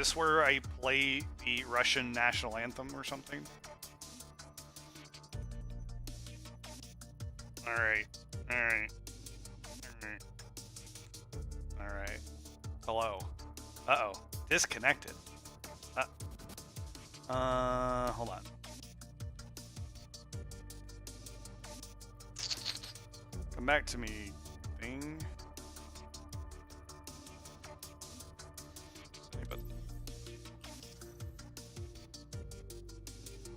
this where I play the Russian national anthem or something? Alright. Alright. Alright. Alright. Hello. Uh-oh. Disconnected. Hold on. Come back to me, thing.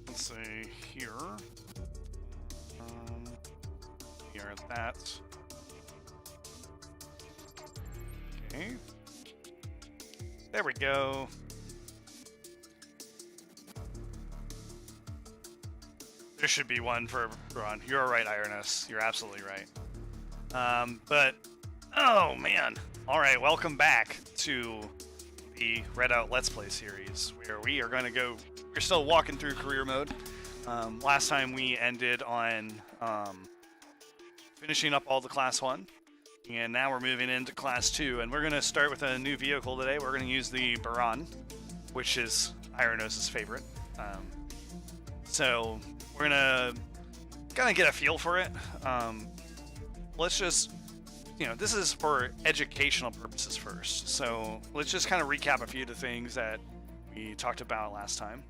Let's say here. Here at that. Okay. There we go. There should be one for Buran. You're right, Ironus. You're absolutely right. But, oh man. Alright, welcome back to the Redout Let's Play series, where we are going to go, we're still walking through career mode. Last time we ended on finishing up all the Class 1, and now we're moving into Class 2, and we're going to start with a new vehicle today. We're going to use the Buran, which is Ironos' favorite. So we're going to kind of get a feel for it. Let's just, you know, this is for educational purposes first. So let's just kind of recap a few of the things that we talked about last time.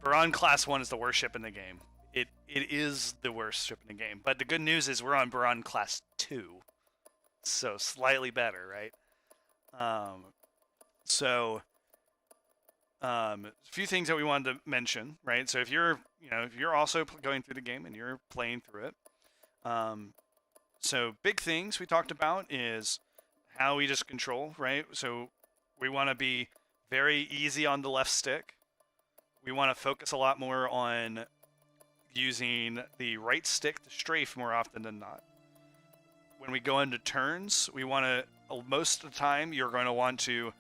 Buran Class 1 is the worst ship in the game. It is the worst ship in the game. But the good news is we're on Buran Class 2. So slightly better, right? A few things that we wanted to mention, right? So if you're, you know, if you're also going through the game and you're playing through it, so big things we talked about is how we just control, right? So we want to be very easy on the left stick. We want to focus a lot more on using the right stick to strafe more often than not. When we go into turns, we want to, most of the time, you're going to want to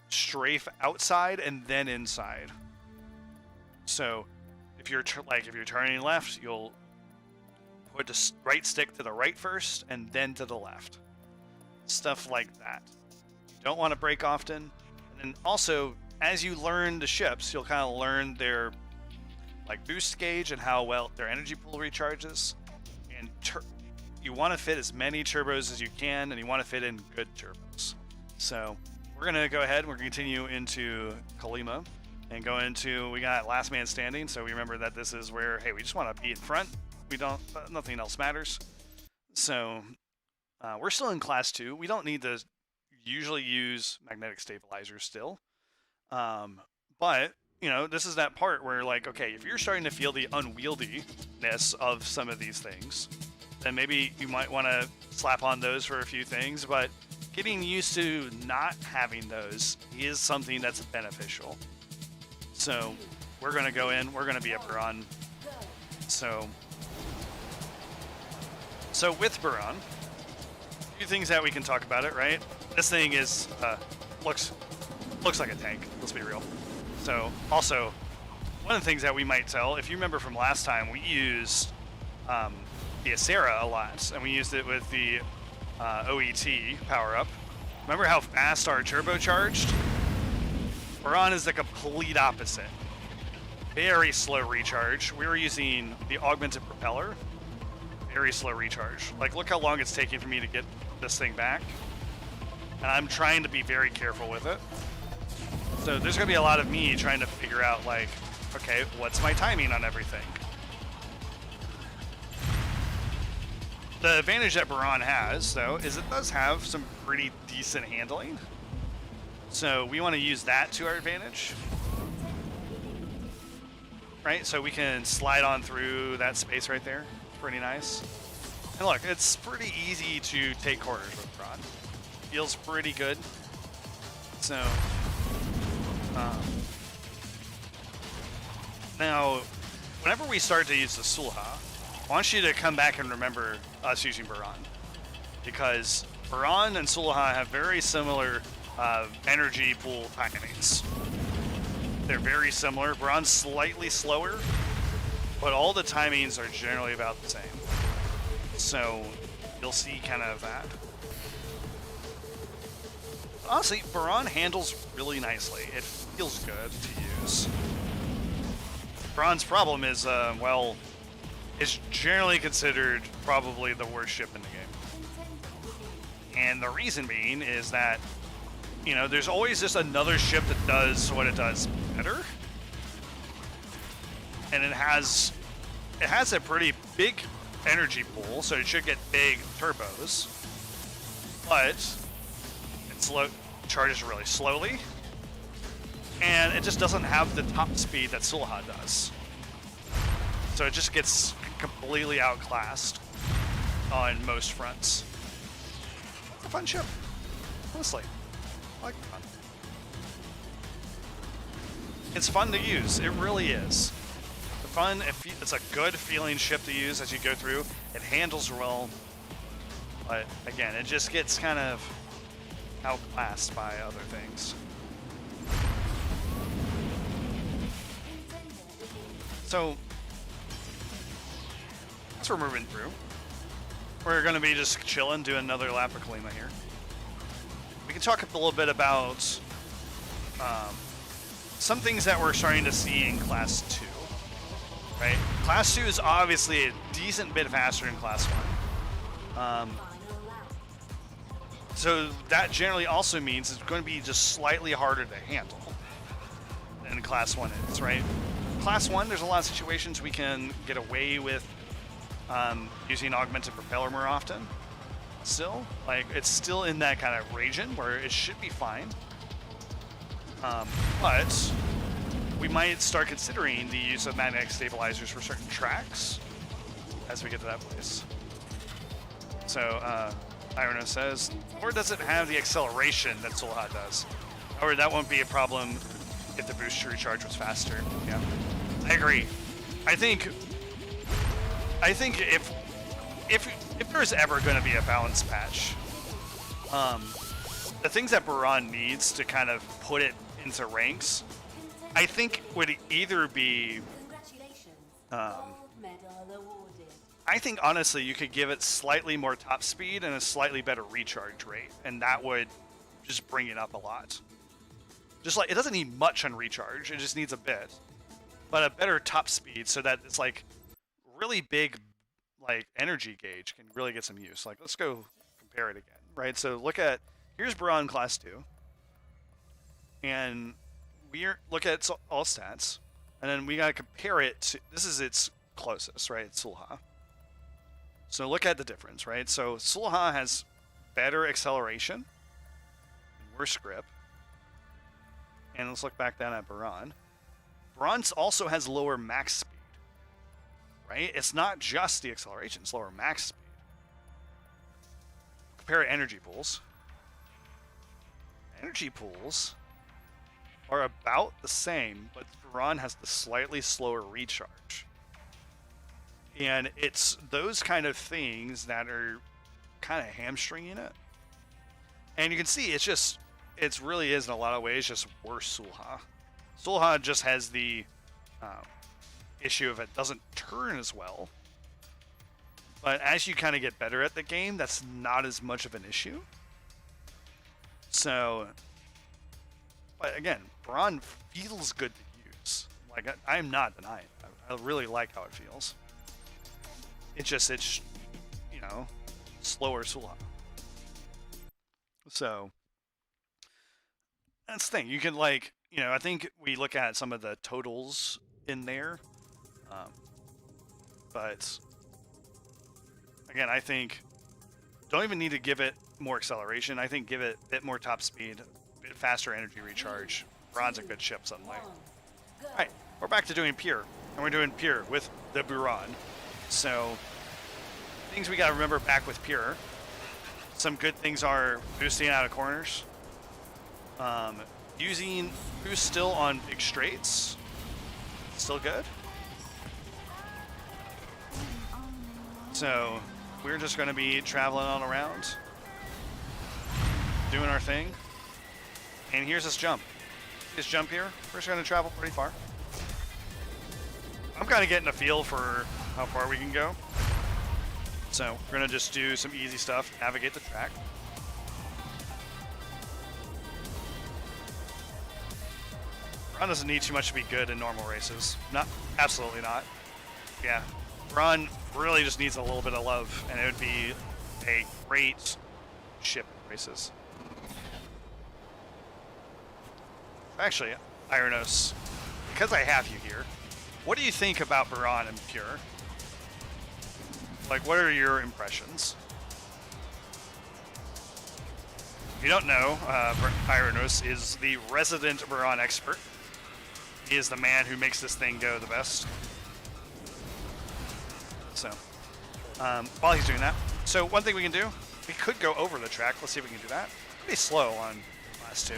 strafe outside and then inside. So if you're turning left, you'll put the right stick to the right first and then to the left. Stuff like that. You don't want to brake often. And then also, as you learn the ships, you'll kind of learn their like boost gauge and how well their energy pool recharges. And you want to fit as many turbos as you can, and you want to fit in good turbos. So we're going to go ahead and we're going to continue into Kalima and go into, we got last man standing. So we remember that this is where, hey, we just want to be in front. We don't, nothing else matters. So we're still in Class 2. We don't need to usually use magnetic stabilizers still. But, you know, this is that part where, like, okay, if you're starting to feel the unwieldiness of some of these things, then maybe you might want to slap on those for a few things, but getting used to not having those is something that's beneficial. So we're going to go in, we're going to be a Buran. So with Buran, a few things that we can talk about it, right? This thing is, looks like a tank, let's be real. So also, one of the things that we might tell, if you remember from last time, we used the Acera a lot, and we used it with the OET power-up. Remember how fast our turbocharged? Buran is the complete opposite. Very slow recharge. We were using the augmented propeller. Very slow recharge. Like, look how long it's taking for me to get this thing back. And I'm trying to be very careful with it. So there's going to be a lot of me trying to figure out, like, okay, what's my timing on everything? The advantage that Buran has, though, is it does have some pretty decent handling. So we want to use that to our advantage. Right? So we can slide on through that space right there. Pretty nice. And look, it's pretty easy to take corners with Buran. Feels pretty good. So now, whenever we start to use the Sulha, I want you to come back and remember us using Buran, because Buran and Sulha have very similar energy pool timings. They're very similar. Buran's slightly slower, but all the timings are generally about the same. So you'll see kind of that. Honestly, Buran handles really nicely. It feels good to use. Buran's problem is, well, it's generally considered probably the worst ship in the game. And the reason being is that, you know, there's always just another ship that does what it does better. And it has a pretty big energy pool, so it should get big turbos. But it charges really slowly. And it just doesn't have the top speed that Sulha does. So it just gets completely outclassed on most fronts. It's a fun ship, honestly. I like fun. It's fun to use. It really is. It's a good feeling ship to use as you go through. It handles well, but again, it just gets kind of outclassed by other things. So, as we're moving through, we're going to be just chilling, doing another lap of Kalima here. We can talk a little bit about some things that we're starting to see in Class 2. Right? Class 2 is obviously a decent bit faster than Class 1. So that generally also means it's going to be just slightly harder to handle than Class 1 is, right? Class 1, there's a lot of situations we can get away with using augmented propeller more often. Still, like, it's still in that kind of region where it should be fine. But we might start considering the use of magnetic stabilizers for certain tracks as we get to that place. So, Irono says, or does it have the acceleration that Sulha does? Or that won't be a problem if the booster recharge was faster. Yeah, I agree. I think if there's ever going to be a balance patch, the things that Buran needs to kind of put it into ranks, I think would either be, I think honestly you could give it slightly more top speed and a slightly better recharge rate, and that would just bring it up a lot. Just like, it doesn't need much on recharge, it just needs a bit, but a better top speed so that it's like really big, like energy gauge can really get some use. Like, let's go compare it again, right? So here's Buran Class 2, and look at all stats, and then we gotta compare it to, this is its closest, right? It's Sulha. So look at the difference, right? So Sulha has better acceleration, and worse grip. And let's look back down at Buran. Buran also has lower max speed, right? It's not just the acceleration, it's lower max speed. Compare energy pools. Energy pools are about the same, but Buran has the slightly slower recharge. And it's those kind of things that are kind of hamstringing it. And you can see it really is in a lot of ways just worse Sulha. Sulha just has the issue of it doesn't turn as well. But as you kind of get better at the game, that's not as much of an issue. So, but again, Buran feels good to use. Like, I'm not denying it. I really like how it feels. It's you know, slower Sulha. So, that's the thing. You can, like, you know, I think we look at some of the totals in there. But, again, I think don't even need to give it more acceleration. I think give it a bit more top speed, a bit faster energy recharge. Buran's a good ship suddenly. Alright, we're back to doing pure. And we're doing pure with the Buran. So, things we gotta remember back with pure. Some good things are boosting out of corners. Using boost still on big straights. Still good. So, we're just gonna be traveling all around. Doing our thing. And here's this jump. This jump here, we're just gonna travel pretty far. I'm kind of getting a feel for how far we can go. So we're gonna just do some easy stuff, navigate the track. Buran doesn't need too much to be good in normal races. Not, absolutely not. Yeah, Buran really just needs a little bit of love, and it would be a great ship in races. Actually, Ironos, because I have you here, what do you think about Buran and Pure? Like, what are your impressions? If you don't know, Ironos is the resident Buran expert. He is the man who makes this thing go the best. So, while he's doing that, so one thing we can do, we could go over the track. Let's see if we can do that. Pretty slow on class 2.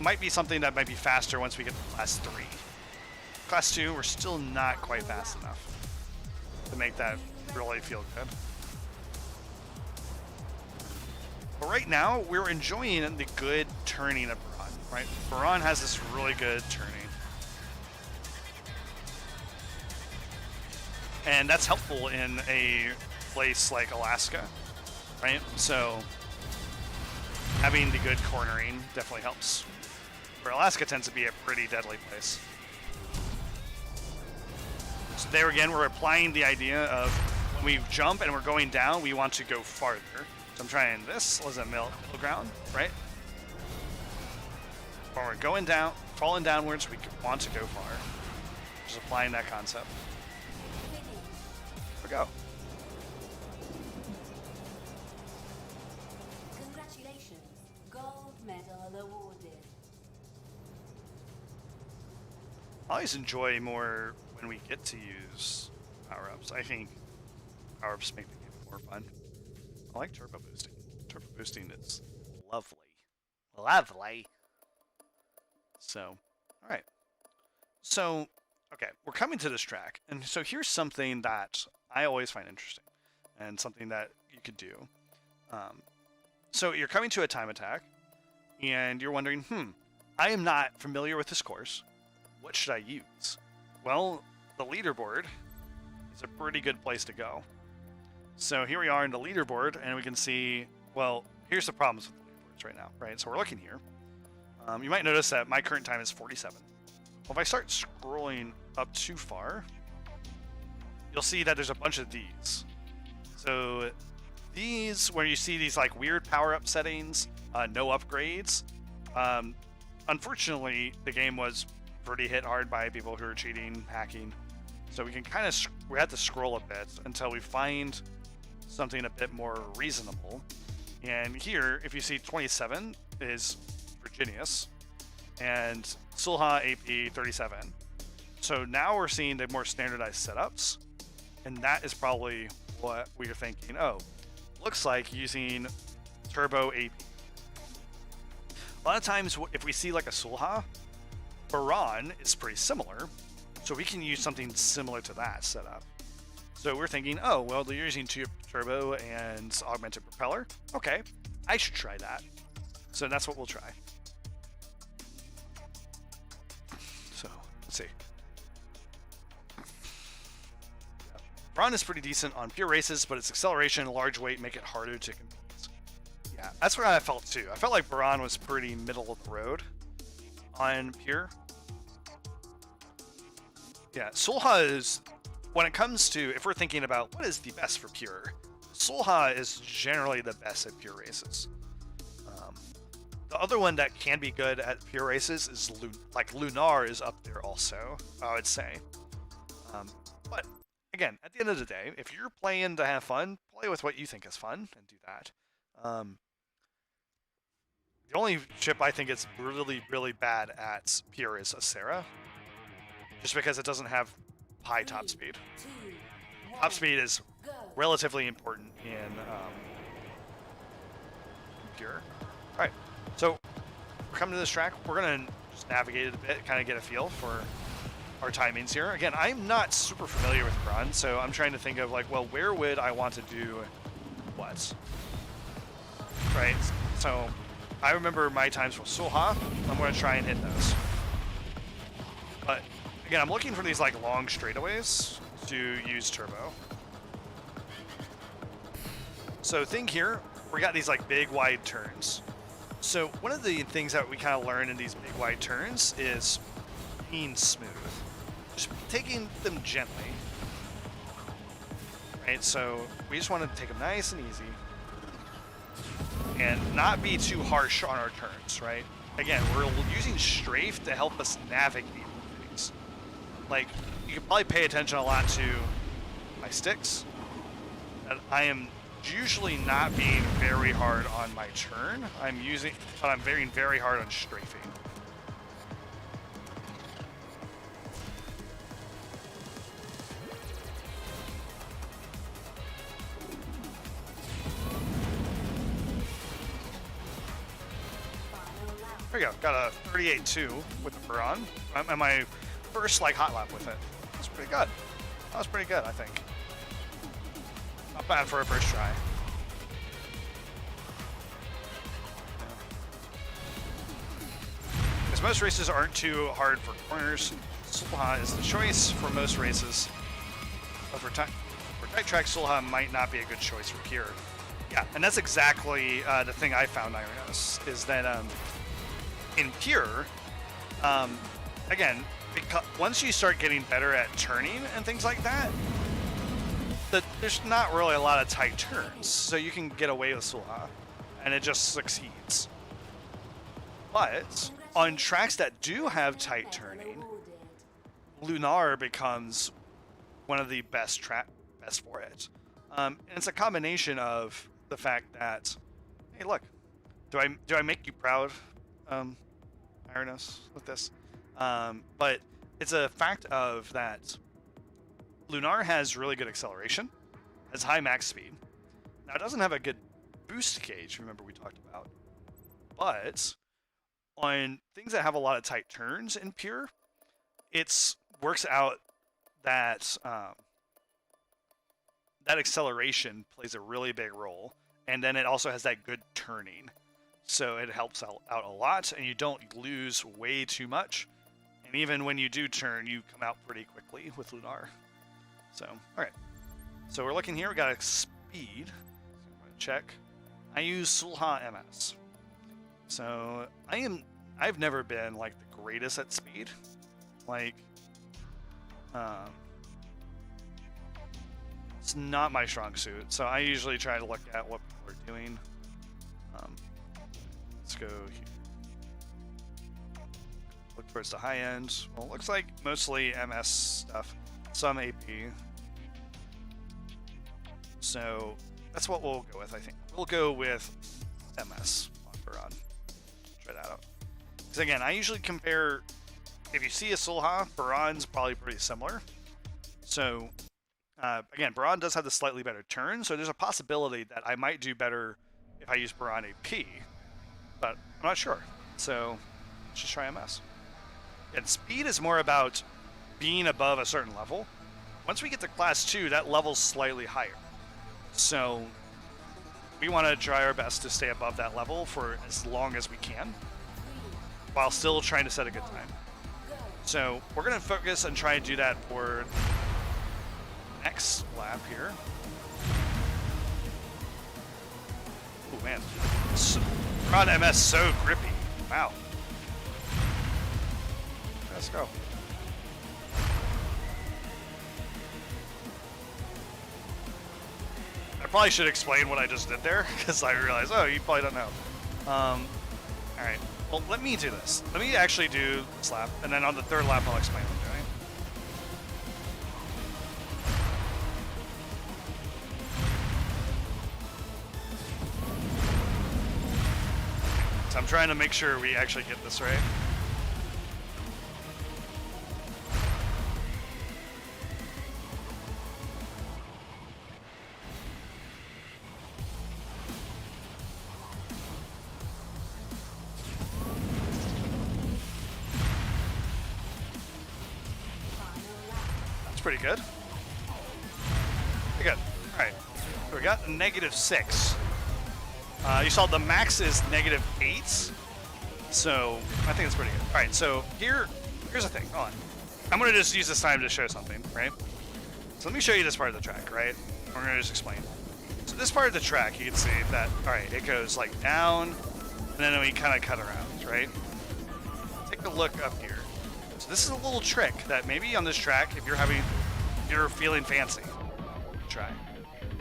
Might be something that might be faster once we get to class 3. Class 2, we're still not quite fast enough to make that really feel good. But right now, we're enjoying the good turning of Buran, right? Buran has this really good turning. And that's helpful in a place like Alaska, right? So having the good cornering definitely helps. Where Alaska tends to be a pretty deadly place. So there again, we're applying the idea of when we jump and we're going down, we want to go farther. So I'm trying this as a middle ground, right? When we're going down, falling downwards, we want to go far. Just applying that concept. Go. Congratulations, gold medal awarded. I always enjoy more when we get to use power-ups. I think power-ups make the game more fun. I like turbo boosting. Turbo boosting is lovely. Lovely. So, alright. So, okay, we're coming to this track, and so here's something that I always find interesting, and something that you could do. So you're coming to a time attack, and you're wondering, I am not familiar with this course. What should I use? Well, the leaderboard is a pretty good place to go. So here we are in the leaderboard, and we can see, well, here's the problems with the leaderboards right now, right? So we're looking here. You might notice that my current time is 47. Well, if I start scrolling up too far, you'll see that there's a bunch of these. So these, where you see these like weird power-up settings, no upgrades. Unfortunately, the game was pretty hit hard by people who are cheating, hacking. So we can kind of, we have to scroll a bit until we find something a bit more reasonable. And here, if you see 27 is Virginius, and Sulha AP 37. So now we're seeing the more standardized setups, and that is probably what we're thinking. Oh, looks like using Turbo AP. A lot of times, if we see like a Sulha, Buran is pretty similar, so we can use something similar to that setup. So we're thinking, oh, well, they're using Turbo and Augmented Propeller. Okay, I should try that. So that's what we'll try. So, let's see. Buran is pretty decent on pure races, but its acceleration and large weight make it harder to compete. Yeah, that's what I felt too. I felt like Buran was pretty middle of the road on pure. Yeah, Sulha is, when it comes to, if we're thinking about what is the best for pure, Sulha is generally the best at pure races. The other one that can be good at pure races is like Lunar is up there also, I would say. But again, at the end of the day, if you're playing to have fun, play with what you think is fun and do that. The only ship I think is really, really bad at pure is Acera, just because it doesn't have high top speed. Top speed is relatively important in pure. All right. So we're coming to this track. We're going to just navigate it a bit, kind of get a feel for our timings here. Again, I'm not super familiar with Buran, so I'm trying to think of like, well, where would I want to do what? Right? So I remember my times with Sulha. I'm going to try and hit those. But again, I'm looking for these like long straightaways to use turbo. So thing here, we got these like big wide turns. So one of the things that we kind of learn in these big wide turns is being smooth. Just taking them gently. Right, so we just want to take them nice and easy. And not be too harsh on our turns, right? Again, we're using strafe to help us navigate things. Like, you can probably pay attention a lot to my sticks. And I am usually not being very hard on my turn. But I'm being very hard on strafing. There we go. Got a 38-2 with the Buran. And my first like hot lap with it. That's pretty good. That was pretty good, I think. Not bad for a first try. Because most races aren't too hard for corners. Sulha is the choice for most races. But for tight track, Sulha might not be a good choice for pure. Yeah, and that's exactly the thing I found, Ironos, is that in pure, again, once you start getting better at turning and things like that, there's not really a lot of tight turns, so you can get away with Sulha, and it just succeeds. But on tracks that do have tight turning, Lunar becomes one of the best for it. And it's a combination of the fact that, hey, look, do I make you proud, Ironos, with this? But it's a fact of that Lunar has really good acceleration, has high max speed. Now, it doesn't have a good boost gauge, remember we talked about. But on things that have a lot of tight turns in pure, it works out that that acceleration plays a really big role, and then it also has that good turning. So it helps out a lot, and you don't lose way too much. And even when you do turn, you come out pretty quickly with Lunar. So, all right. So we're looking here. We got a speed. So I'm going to check. I use Sulha MS. So I've never been like the greatest at speed. Like, it's not my strong suit. So I usually try to look at what people are doing. Let's go here. Look towards the high end. Well, it looks like mostly MS stuff, some AP. So that's what we'll go with, I think. We'll go with MS on Buran. Try that out. Because again, I usually compare, if you see a Sulha, Buran's probably pretty similar. So again, Buran does have the slightly better turn, so there's a possibility that I might do better if I use Buran AP. But I'm not sure. So let's just try MS. And speed is more about being above a certain level. Once we get to class 2, that level's slightly higher. So we want to try our best to stay above that level for as long as we can, while still trying to set a good time. So we're going to focus and try and do that for the next lap here. Oh man. Buran MS so grippy. Wow. Let's go. I probably should explain what I just did there, because I realized, oh, you probably don't know. Alright. Well, let me do this. Let me actually do this lap, and then on the third lap I'll explain what I'm doing. So I'm trying to make sure we actually get this right. That's pretty good. Pretty good. Alright. So we got a -6. You saw the max is -8, so I think it's pretty good. All right, so here's the thing. Hold on. I'm going to just use this time to show something, right? So let me show you this part of the track, right? We're going to just explain. So this part of the track, you can see that, all right, it goes like down, and then we kind of cut around, right? Take a look up here. So this is a little trick that maybe on this track, if you're feeling fancy, try.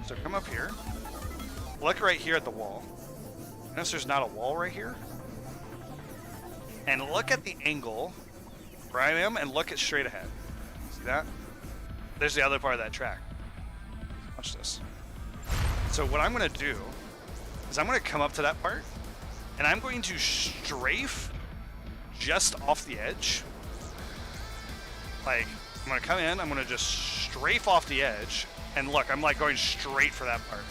So come up here. Look right here at the wall. Notice there's not a wall right here. And look at the angle where I am and look at straight ahead. See that? There's the other part of that track. Watch this. So what I'm going to do is I'm going to come up to that part and I'm going to strafe just off the edge. Like, I'm going to come in, I'm going to just strafe off the edge. And look, I'm like going straight for that part.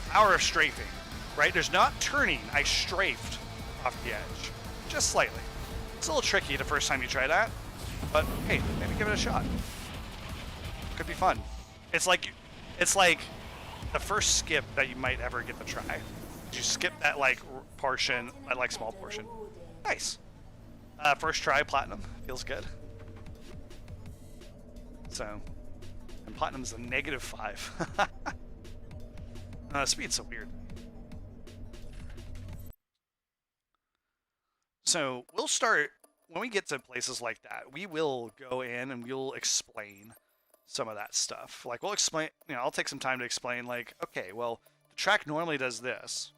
Power of strafing, right? There's not turning. I strafed off the edge, just slightly. It's a little tricky the first time you try that, but hey, maybe give it a shot. Could be fun. It's like the first skip that you might ever get to try. You skip that like portion, that like small portion. Nice. First try platinum feels good. So, and platinum's a -5. Speed's so weird. So we'll start, when we get to places like that, we will go in and we'll explain some of that stuff. Like we'll explain, I'll take some time to explain like, okay, well, the track normally does this,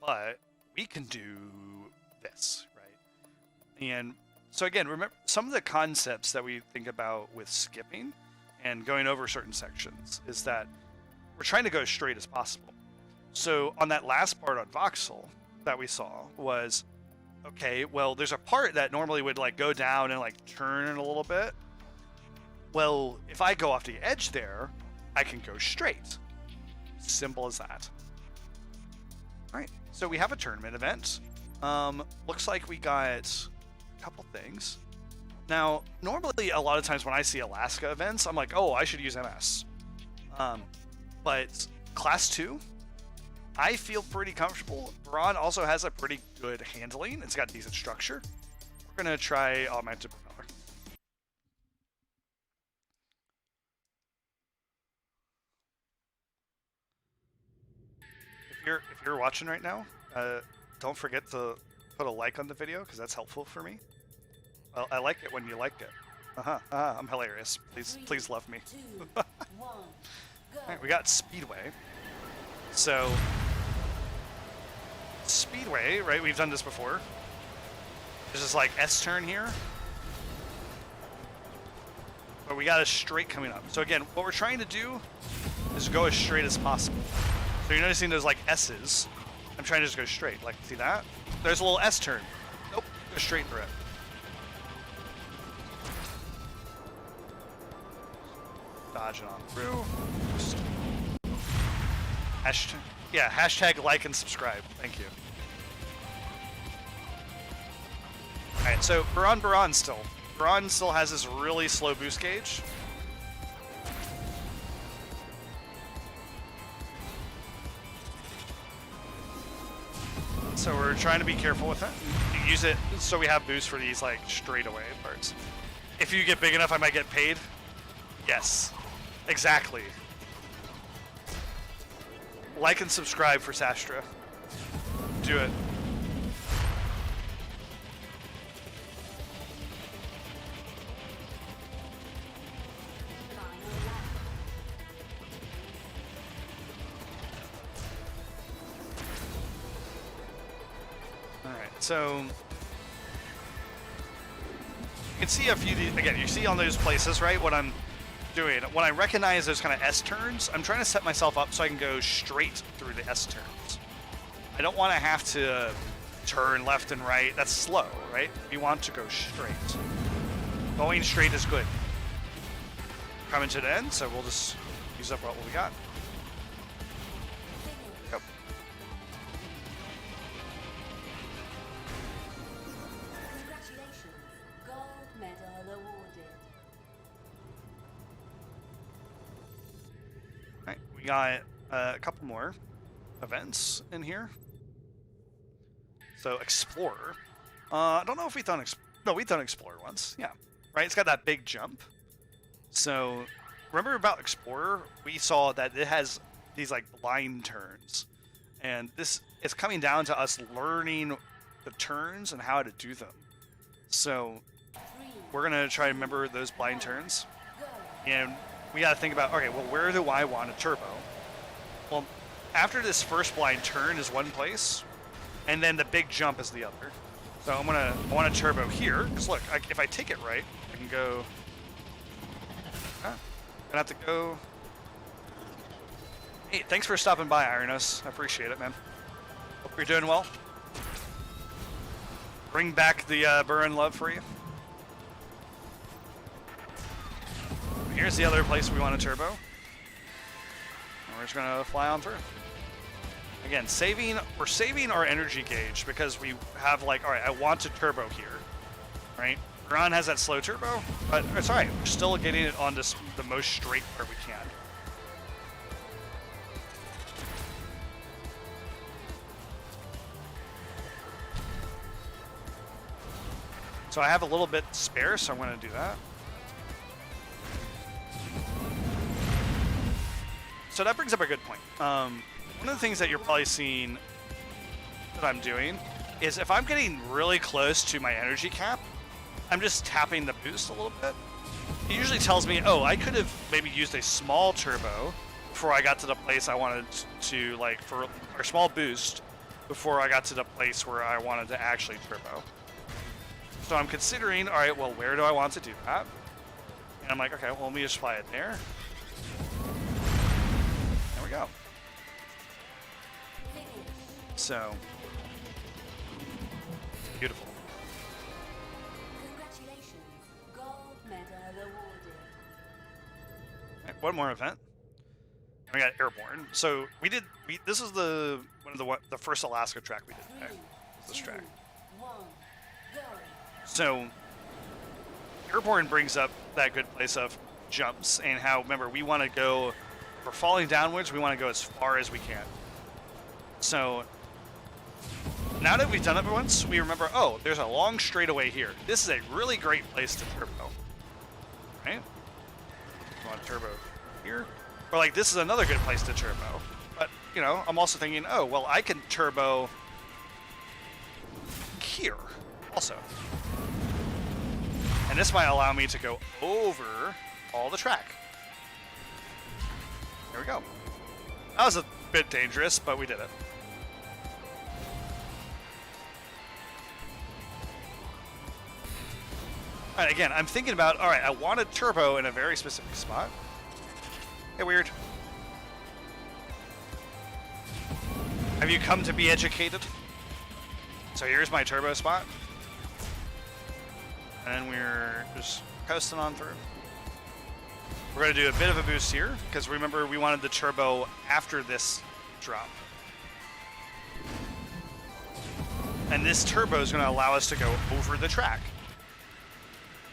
but we can do this, right? And so again, remember some of the concepts that we think about with skipping and going over certain sections is that we're trying to go as straight as possible. So on that last part on Voxel that we saw was, okay, well, there's a part that normally would like go down and like turn a little bit. Well, if I go off the edge there, I can go straight. Simple as that. All right, so we have a tournament event. Looks like we got a couple things. Now, normally a lot of times when I see Alaska events, I'm like, oh, I should use MS. But Class 2, I feel pretty comfortable. Buran also has a pretty good handling. It's got decent structure. We're going to try augmented propeller. If you're watching right now, don't forget to put a like on the video because that's helpful for me. Well, I like it when you like it. I'm hilarious. Please love me. Alright, we got Speedway. So, Speedway, right? We've done this before. There's this like S-turn here. But we got a straight coming up. So again, what we're trying to do is go as straight as possible. So you're noticing those like S's. I'm trying to just go straight. Like, see that? There's a little S-turn. Nope, go straight through it. Dodging on through. Hashtag like and subscribe. Thank you. Alright, so Buran still. Buran still has this really slow boost gauge. So we're trying to be careful with it. You use it so we have boost for these like straightaway parts. If you get big enough, I might get paid. Yes, exactly. Like and subscribe for Sastra. Do it. Alright, so you can see a few, again, you see on those places, right, what I'm doing. When I recognize those kind of S-turns, I'm trying to set myself up so I can go straight through the S-turns. I don't want to have to turn left and right. That's slow, right? We want to go straight. Going straight is good. Coming to the end, so we'll just use up what we got. Yep. Congratulations. Gold medal awarded. Alright, we got a couple more events in here. So, Explorer. I don't know if we've done no, we've done Explorer once. Yeah, right? It's got that big jump. So, remember about Explorer? We saw that it has these, like, blind turns. And this is coming down to us learning the turns and how to do them. So we're going to try to remember those blind turns. And we got to think about, okay, well, where do I want a turbo? Well, after this first blind turn is one place, and then the big jump is the other. So I want a turbo here, because look, if I take it right, I can go, I'm gonna have to go. Hey, thanks for stopping by, Ironos. I appreciate it, man. Hope you're doing well. Bring back the Buran love for you. Here's the other place we want a turbo. And we're just gonna fly on through. Again, we're saving our energy gauge because we have like, all right, I want to turbo here, right? Buran has that slow turbo, but it's all right. We're still getting it on this, the most straight part we can. So I have a little bit spare, so I'm going to do that. So that brings up a good point. One of the things that you're probably seeing that I'm doing is if I'm getting really close to my energy cap, I'm just tapping the boost a little bit. It usually tells me, oh, I could have maybe used a small turbo before I got to the place I wanted to, like, for a small boost before I got to the place where I wanted to actually turbo. So I'm considering, all right, well, where do I want to do that? And I'm like, okay, well, let me just fly it there. There we go. So, beautiful. Congratulations. Gold medal awarded. Right, one more event. And we got airborne. So this is the first Alaska track we did today. This track. 1, go. So airborne brings up that good place of jumps and how, remember, we want to go, if we're falling downwards, we want to go as far as we can. So now that we've done it once, we remember, oh, there's a long straightaway here. This is a really great place to turbo. Right? You want to turbo here? Or like, this is another good place to turbo. But, you know, I'm also thinking, oh, well, I can turbo here also. And this might allow me to go over all the track. There we go. That was a bit dangerous, but we did it. All right, again, I'm thinking about, all right, I want a turbo in a very specific spot. Hey, weird. Have you come to be educated? So here's my turbo spot. And we're just coasting on through. We're going to do a bit of a boost here, because remember, we wanted the turbo after this drop. And this turbo is going to allow us to go over the track.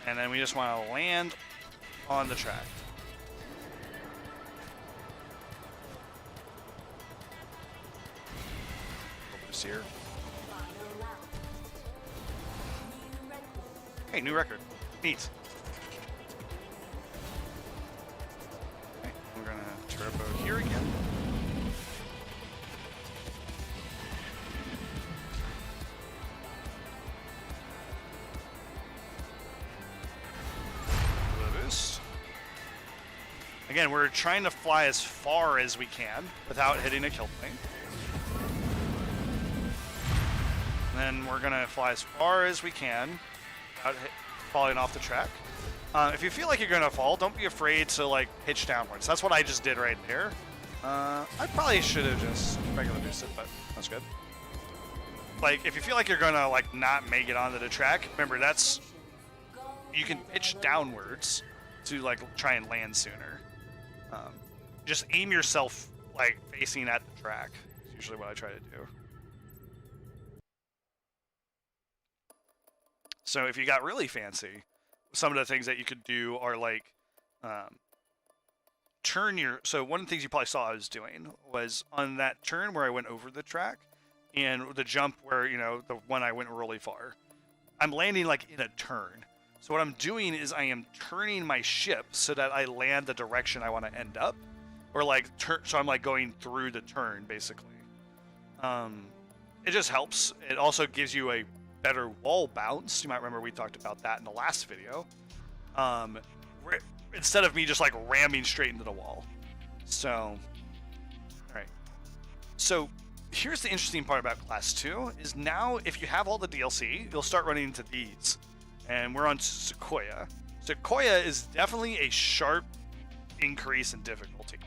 And then we just want to land on the track. Boost here. Final lap. New record. Hey, new record. Neat. Okay, we're going to turbo here again. Boost. Again, we're trying to fly as far as we can without hitting a kill plane. And then we're going to fly as far as we can without falling off the track. If you feel like you're going to fall, don't be afraid to like pitch downwards. That's what I just did right there. I probably should have just regular boosted, but that's good. Like, if you feel like you're going to like not make it onto the track, remember that's, you can pitch downwards to like try and land sooner. Just aim yourself like facing at the track. Is usually what I try to do. So if you got really fancy, some of the things that you could do are like turn your. So one of the things you probably saw I was doing was on that turn where I went over the track, and the jump where, you know, the one I went really far. I'm landing like in a turn. So what I'm doing is I am turning my ship so that I land the direction I want to end up, or like so I'm like going through the turn basically. It just helps. It also gives you a better wall bounce. You might remember we talked about that in the last video. Instead of me just like ramming straight into the wall. So, all right. So here's the interesting part about Class 2 is now if you have all the DLC, you'll start running into these. And we're on Sequoia. Sequoia is definitely a sharp increase in difficulty.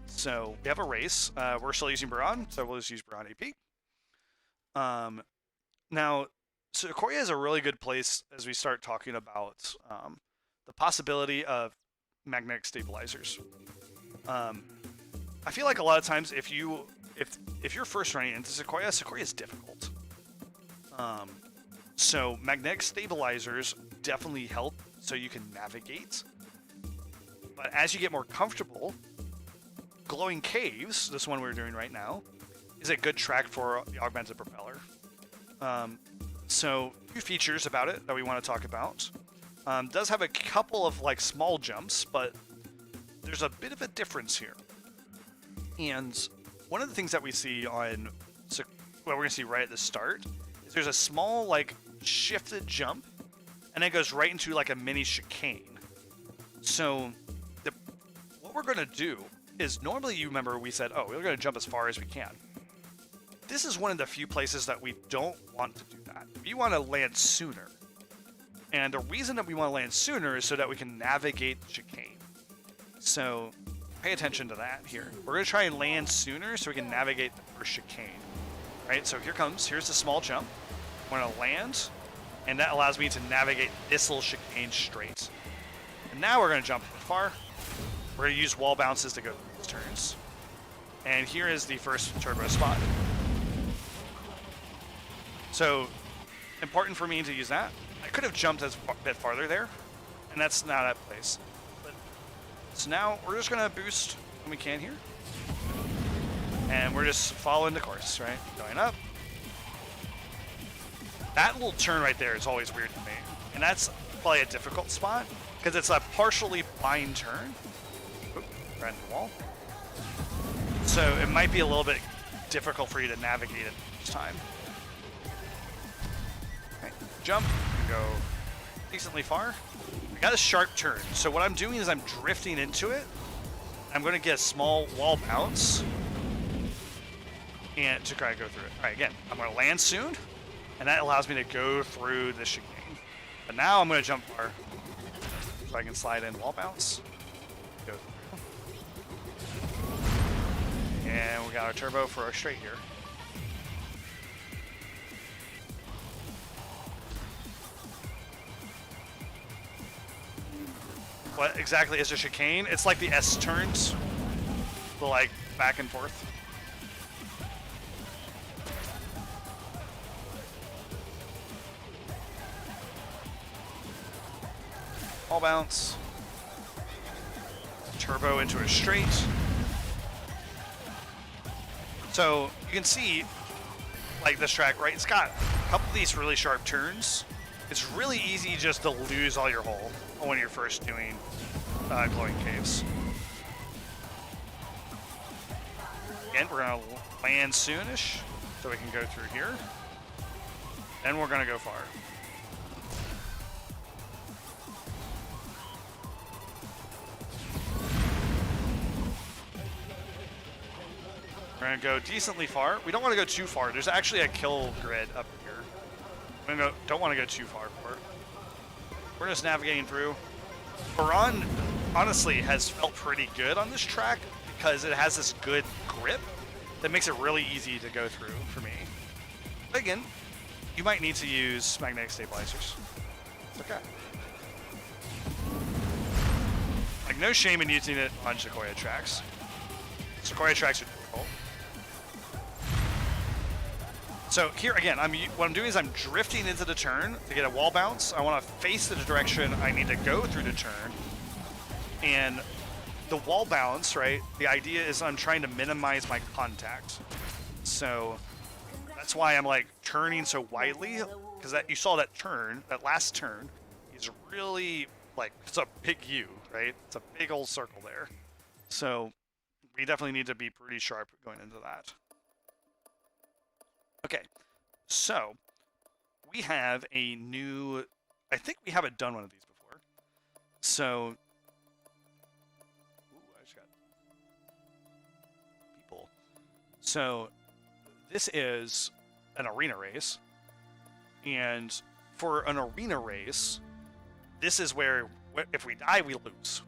So we have a race. We're still using Buran, so we'll just use Buran AP. Now, Sequoia is a really good place as we start talking about the possibility of magnetic stabilizers. I feel like a lot of times if you're first running into Sequoia, Sequoia is difficult. So magnetic stabilizers definitely help so you can navigate. But as you get more comfortable, glowing caves, this one we're doing right now, is a good track for the augmented propeller. So a few features about it that we want to talk about. Does have a couple of like small jumps, but there's a bit of a difference here. And one of the things that we see on, well, we're gonna see right at the start, is there's a small like shifted jump, and it goes right into like a mini chicane. So what we're gonna do is normally, you remember we said, oh, we're gonna jump as far as we can. This is one of the few places that we don't want to do that. We want to land sooner. And the reason that we want to land sooner is so that we can navigate the chicane. So pay attention to that here. We're going to try and land sooner so we can navigate the first chicane. Right, so here's the small jump. I'm going to land, and that allows me to navigate this little chicane straight. And now we're going to jump far. We're going to use wall bounces to go through these turns. And here is the first turbo spot. So, important for me to use that. I could have jumped a bit farther there, and that's not that place. So now we're just gonna boost when we can here. And we're just following the course, right? Going up. That little turn right there is always weird to me. And that's probably a difficult spot, because it's a partially blind turn. Oop, right in the wall. So it might be a little bit difficult for you to navigate it each time. Jump, go decently far. I got a sharp turn, so what I'm doing is I'm drifting into it. I'm going to get a small wall bounce and to try to go through it. All right, again, I'm going to land soon, and that allows me to go through the chicane. But now I'm going to jump far, so I can slide in wall bounce. Go through. And we got our turbo for our straight here. What exactly is a chicane? It's like the S turns, the like back and forth. All bounce. Turbo into a straight. So you can see, like this track, right? It's got a couple of these really sharp turns. It's really easy just to lose all your hull when you're first doing glowing caves. Again, we're gonna land soonish, so we can go through here. Then we're gonna go far. We're gonna go decently far. We don't want to go too far. There's actually a kill grid up here. Don't want to go too far for it. We're just navigating through. Buran, honestly, has felt pretty good on this track because it has this good grip that makes it really easy to go through for me. But again, you might need to use magnetic stabilizers. It's okay. Like, no shame in using it on Sequoia tracks. Sequoia tracks are difficult. So here again, what I'm doing is I'm drifting into the turn to get a wall bounce. I want to face the direction I need to go through the turn. And the wall bounce, right? The idea is I'm trying to minimize my contact. So that's why I'm like turning so widely, because you saw that turn, that last turn is really like, it's a big U, right? It's a big old circle there. So we definitely need to be pretty sharp going into that. Okay, so we have a new. I think we haven't done one of these before. So, ooh, I just got people. So, this is an arena race, and for an arena race, this is where if we die, we lose,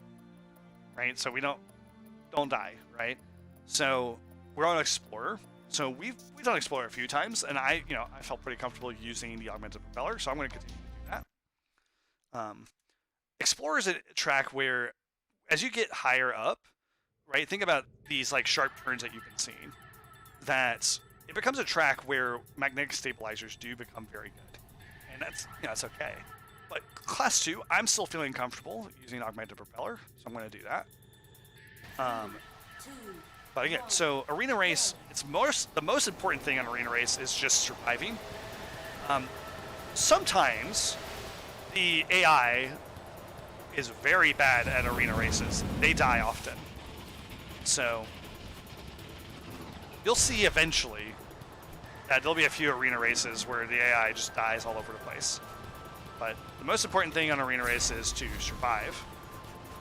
right? So we don't die, right? So we're on Explorer. So we've done Explorer a few times, and I felt pretty comfortable using the augmented propeller, so I'm going to continue to do that. Explorer is a track where, as you get higher up, right? Think about these like sharp turns that you've been seeing. That it becomes a track where magnetic stabilizers do become very good, and that's okay. But Class 2, I'm still feeling comfortable using augmented propeller, so I'm going to do that. But again, so arena race, the most important thing in arena race is just surviving. Sometimes the AI is very bad at arena races. They die often. So you'll see eventually that there'll be a few arena races where the AI just dies all over the place. But the most important thing on arena race is to survive.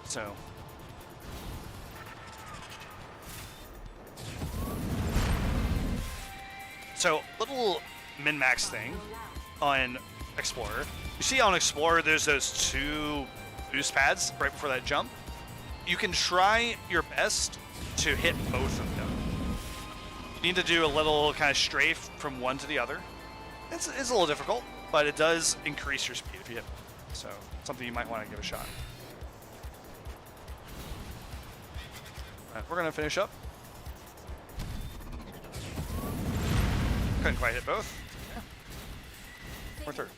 So little min-max thing on Explorer. You see on Explorer, there's those 2 boost pads right before that jump. You can try your best to hit both of them. You need to do a little kind of strafe from one to the other. It's a little difficult, but it does increase your speed if you hit them. So something you might want to give a shot. All right, we're going to finish up. Couldn't quite hit both. Yeah. Or third.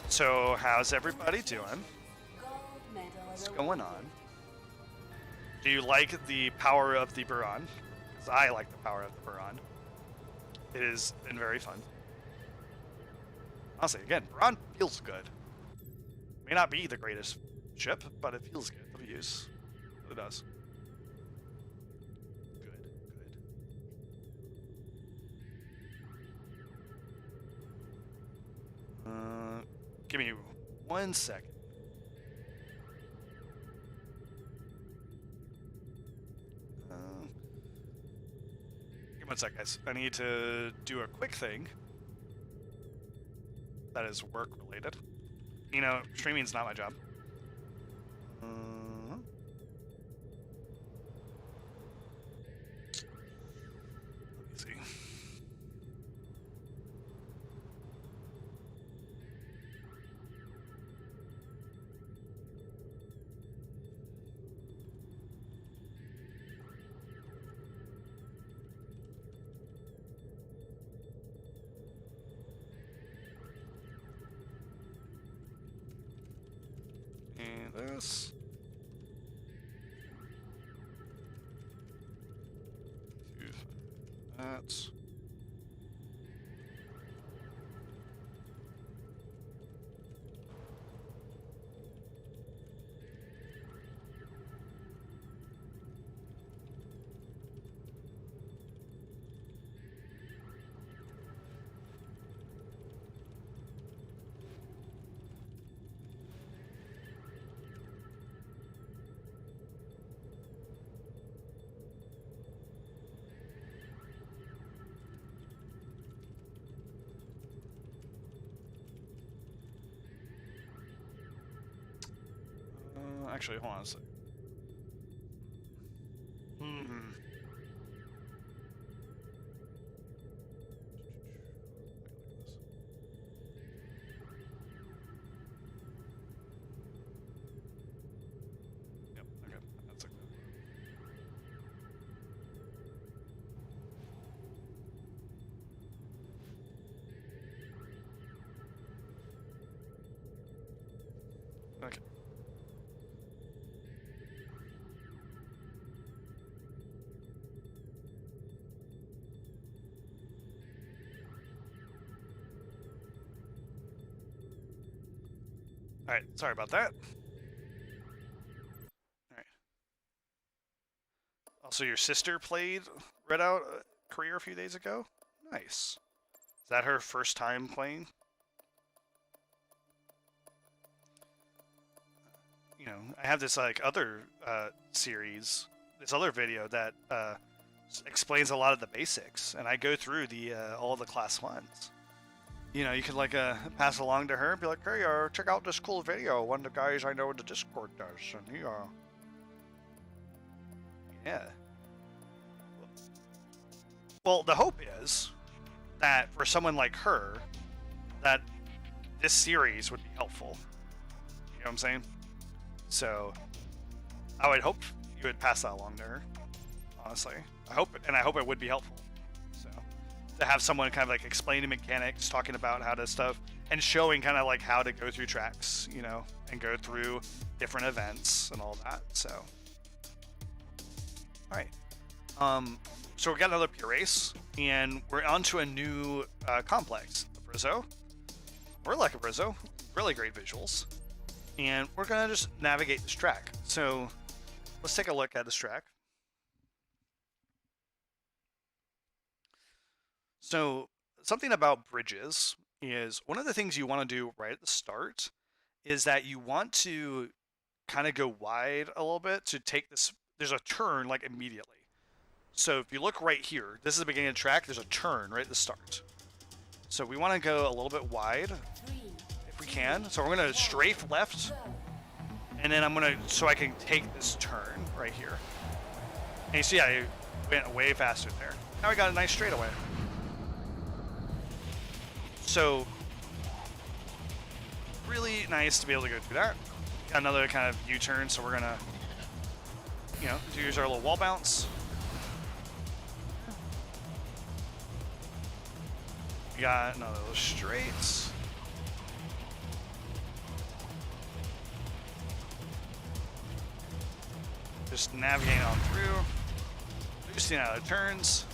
So how's everybody doing? What's going on? Do you like the power of the Buran? Because I like the power of the Buran. It has been very fun. Honestly, again, Buran feels good. May not be the greatest ship, but it feels good to use. It does. Give me 1 second. Give me 1 sec, guys. I need to do a quick thing that is work related. Streaming's not my job. Let me see. This. That. Actually, hold on a sec. Yep, okay. That's okay. Okay. Alright, sorry about that. Alright. So your sister played Redout Career a few days ago? Nice. Is that her first time playing? You know, I have this like other series, this other video that explains a lot of the basics, and I go through the all the class ones. You know, you could like pass along to her and be like, hey, check out this cool video one of the guys I know in the Discord does, and he yeah. Well, the hope is that for someone like her, that this series would be helpful. You know what I'm saying? So, I would hope you would pass that along to her. Honestly, I hope it would be helpful. So, to have someone kind of like explaining mechanics, talking about how to stuff, and showing kind of like how to go through tracks, you know, and go through different events and all that. So, all right. So we got another pure race, and we're onto a new complex, Brizzo. We're like a Brizzo, really great visuals, and we're gonna just navigate this track. So let's take a look at this track. So something about bridges is one of the things you want to do right at the start is that you want to kind of go wide a little bit to take this. There's a turn like immediately. So if you look right here, this is the beginning of the track, there's a turn right at the start. So we want to go a little bit wide if we can. So we're going to strafe left, and then I'm going to, so I can take this turn right here. And you see I went way faster there. Now we got a nice straightaway. So really nice to be able to go through that. Got another kind of U-turn, so we're going to, you know, use our little wall bounce. Got another little straights. Just navigating on through. Boosting out of turns.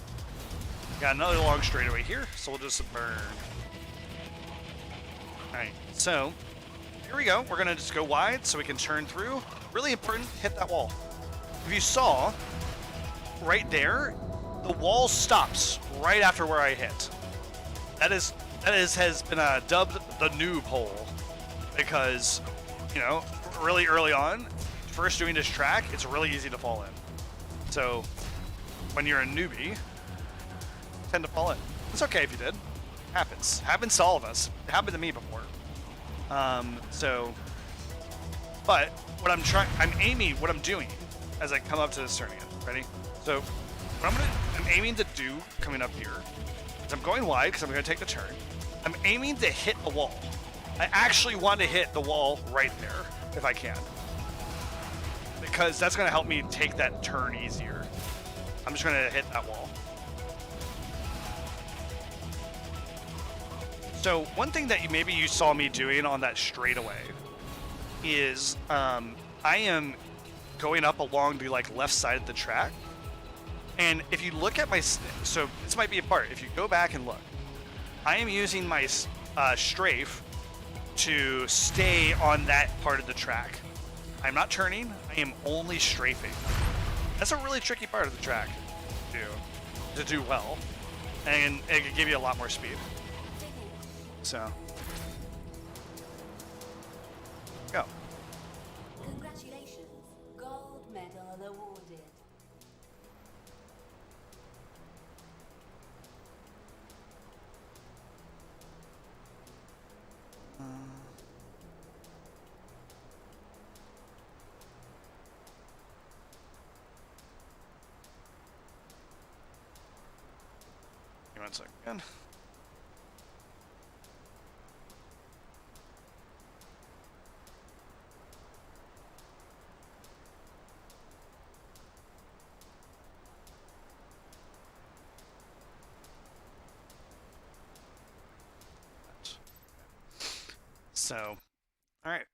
Got another long straightaway here, so we'll just burn. Alright, so here we go. We're gonna just go wide so we can turn through. Really important, hit that wall. If you saw, right there, the wall stops right after where I hit. That has been dubbed the noob hole because, you know, really early on, first doing this track, it's really easy to fall in. So when you're a newbie, you tend to fall in. It's okay if you did. Happens. Happens to all of us. It happened to me before. But what I'm aiming, what I'm doing as I come up to this turn again. Ready? So what I'm aiming to do coming up here. I'm going wide because I'm going to take the turn. I'm aiming to hit the wall. I actually want to hit the wall right there if I can. Because that's going to help me take that turn easier. I'm just going to hit that wall. So one thing that maybe you saw me doing on that straightaway is I am going up along the like left side of the track. And if you look at my, so this might be a part, if you go back and look, I am using my strafe to stay on that part of the track. I'm not turning, I am only strafing. That's a really tricky part of the track to do well. And it can give you a lot more speed. So, go. Congratulations. Gold medal awarded. Give me 1 second. So, all right.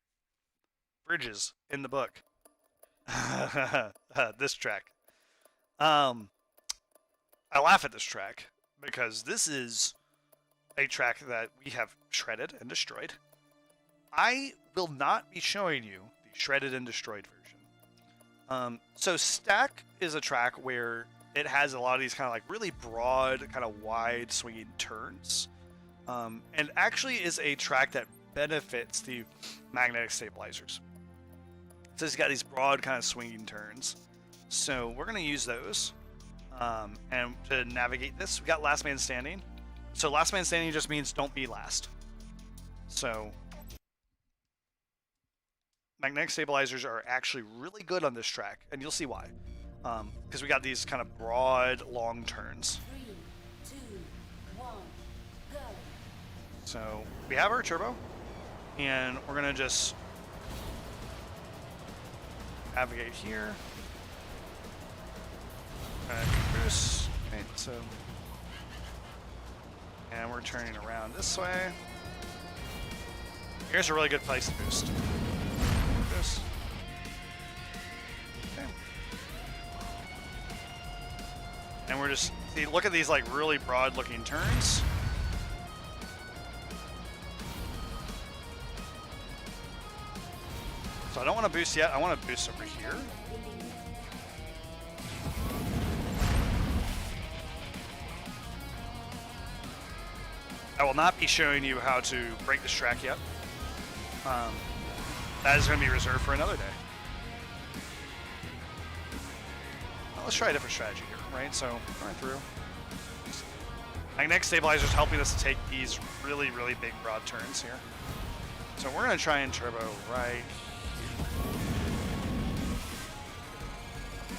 Bridges in the book. This track. I laugh at this track because this is a track that we have shredded and destroyed. I will not be showing you the shredded and destroyed version. So Stack is a track where it has a lot of these kind of like really broad, kind of wide swinging turns. And actually is a track that benefits the magnetic stabilizers. So it's got these broad kind of swinging turns. So we're going to use those. And to navigate this, we got last man standing. So last man standing just means don't be last. So magnetic stabilizers are actually really good on this track, and you'll see why. Because we got these kind of broad, long turns. 3, 2, 1, go. So we have our turbo, and we're gonna just navigate here. Boost. Okay, so, and we're turning around this way. Here's a really good place to boost. Boost. Okay. And we're just, see, look at these like really broad looking turns. So I don't want to boost yet. I want to boost over here. I will not be showing you how to break this track yet. That is going to be reserved for another day. Well, let's try a different strategy here, right? So going through. Magnetic stabilizers helping us to take these really, really big broad turns here. So we're going to try and turbo right here.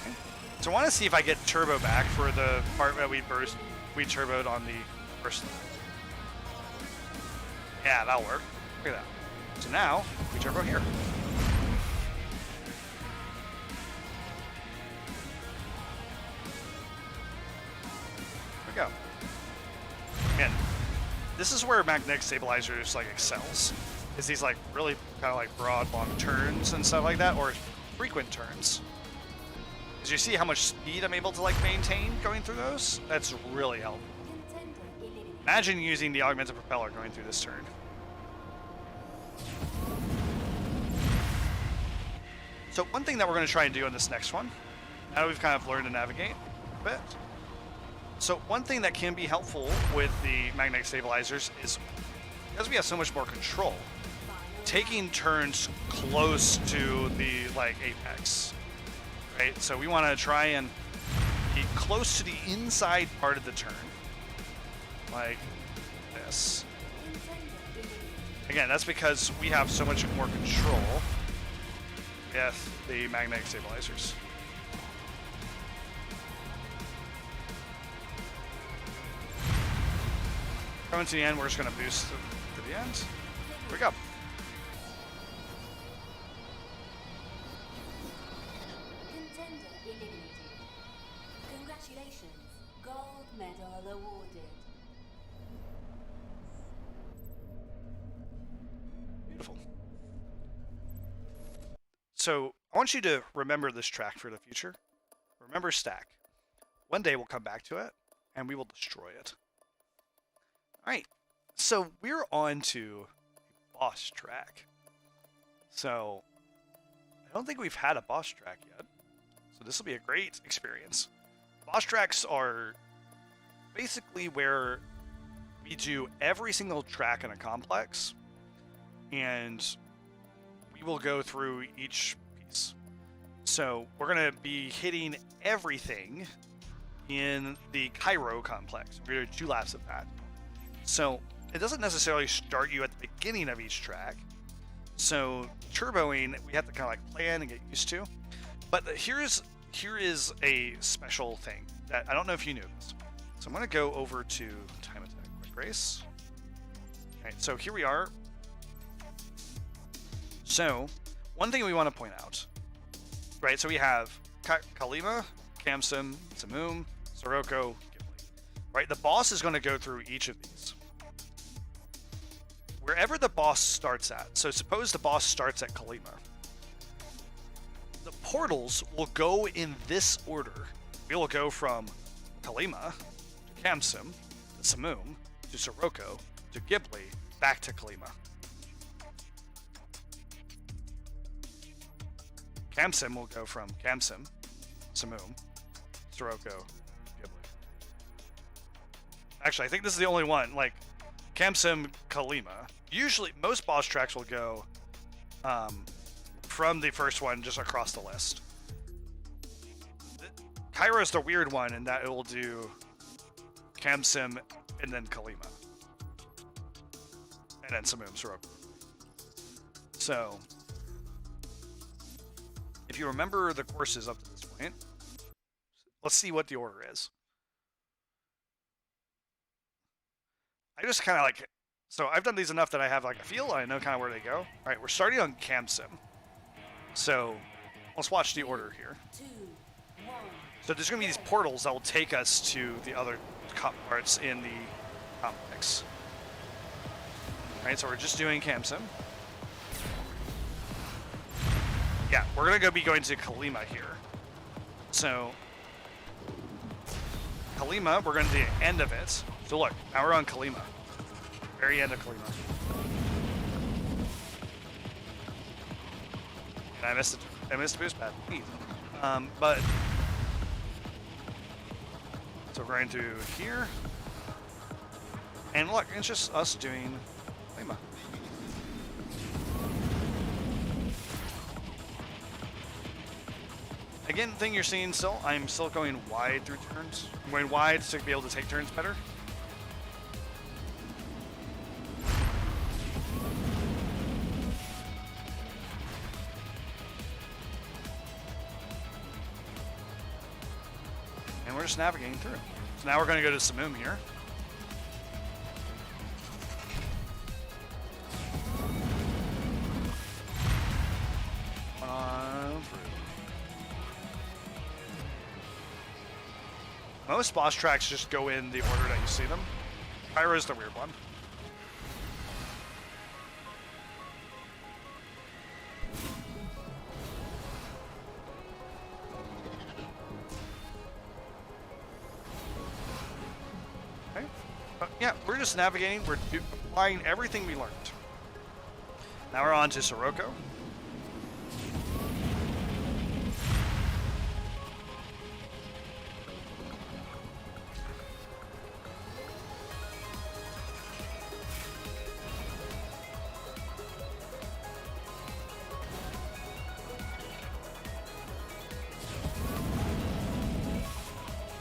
Okay. So I want to see if I get turbo back for the part that we turboed on the first lap. Yeah, that'll work. Look at that. So now, we turbo here. There we go. Man, this is where magnetic stabilizers like excels. Is these like really kind of like broad, long turns and stuff like that, or frequent turns. As you see how much speed I'm able to like maintain going through those, that's really helpful. Imagine using the augmented propeller going through this turn. So one thing that we're going to try and do on this next one, now that we've kind of learned to navigate a bit. So one thing that can be helpful with the magnetic stabilizers is, because we have so much more control, taking turns close to the like apex, right? So we want to try and be close to the inside part of the turn. Like this. Again, that's because we have so much more control with the magnetic stabilizers. Coming to the end, we're just going to boost to the end. Here we go. Contender eliminated. Congratulations. Gold medal awarded. Beautiful. So I want you to remember this track for the future. Remember Stack. One day we'll come back to it, and we will destroy it. All right. So we're on to a boss track. So I don't think we've had a boss track yet. So this will be a great experience. Boss tracks are basically where we do every single track in a complex, and we will go through each piece. So we're going to be hitting everything in the Cairo complex. We're going to do 2 laps of that. So it doesn't necessarily start you at the beginning of each track. So turboing, we have to kind of like plan and get used to. But here is a special thing that I don't know if you knew this. So I'm going to go over to time attack quick race. All right, so here we are. So one thing we want to point out, right? So we have Kalima, Kamsim, Samum, Sirocco, Ghibli, right? The boss is going to go through each of these. Wherever the boss starts at, so suppose the boss starts at Kalima, the portals will go in this order. We will go from Kalima to Kamsim, to Samum, to Sirocco, to Ghibli, back to Kalima. Camsim will go from Camsim, Samum, Sirocco, Ghibli. Actually, I think this is the only one. Like, Camsim, Kalima. Usually, most boss tracks will go from the first one just across the list. Kairo's the weird one in that it will do Camsim and then Kalima. And then Samum, Sirocco. So, if you remember the courses up to this point, let's see what the order is. I just kind of like, so I've done these enough that I have like a feel, I know kind of where they go. All right, we're starting on Camsim. So let's watch the order here. 2, 1. So there's going to be these portals that will take us to the other parts in the complex. All right, so we're just doing Camsim. Yeah, we're going to be going to Kalima here. So Kalima, we're going to the end of it. So look, now we're on Kalima. Very end of Kalima. And I missed the boost pad. But so we're going to here. And look, it's just us doing Kalima. Again, the thing you're seeing still, I'm still going wide through turns. I'm going wide to be able to take turns better. And we're just navigating through. So now we're going to go to Samum here. On through. Most boss tracks just go in the order that you see them. Pyro is the weird one. Okay. Yeah, we're just navigating. We're applying everything we learned. Now we're on to Sirocco.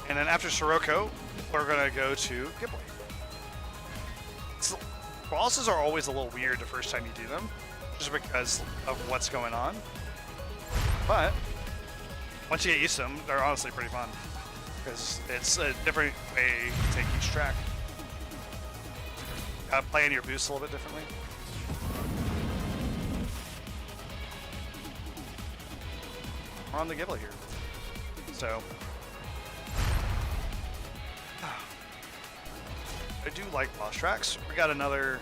And then after Sirocco, we're going to go to Ghibli. Bosses are always a little weird the first time you do them, just because of what's going on. But once you get used to them, they're honestly pretty fun, because it's a different way to take each track. Playing your boost a little bit differently. We're on the Ghibli here. So I do like boss tracks. We got another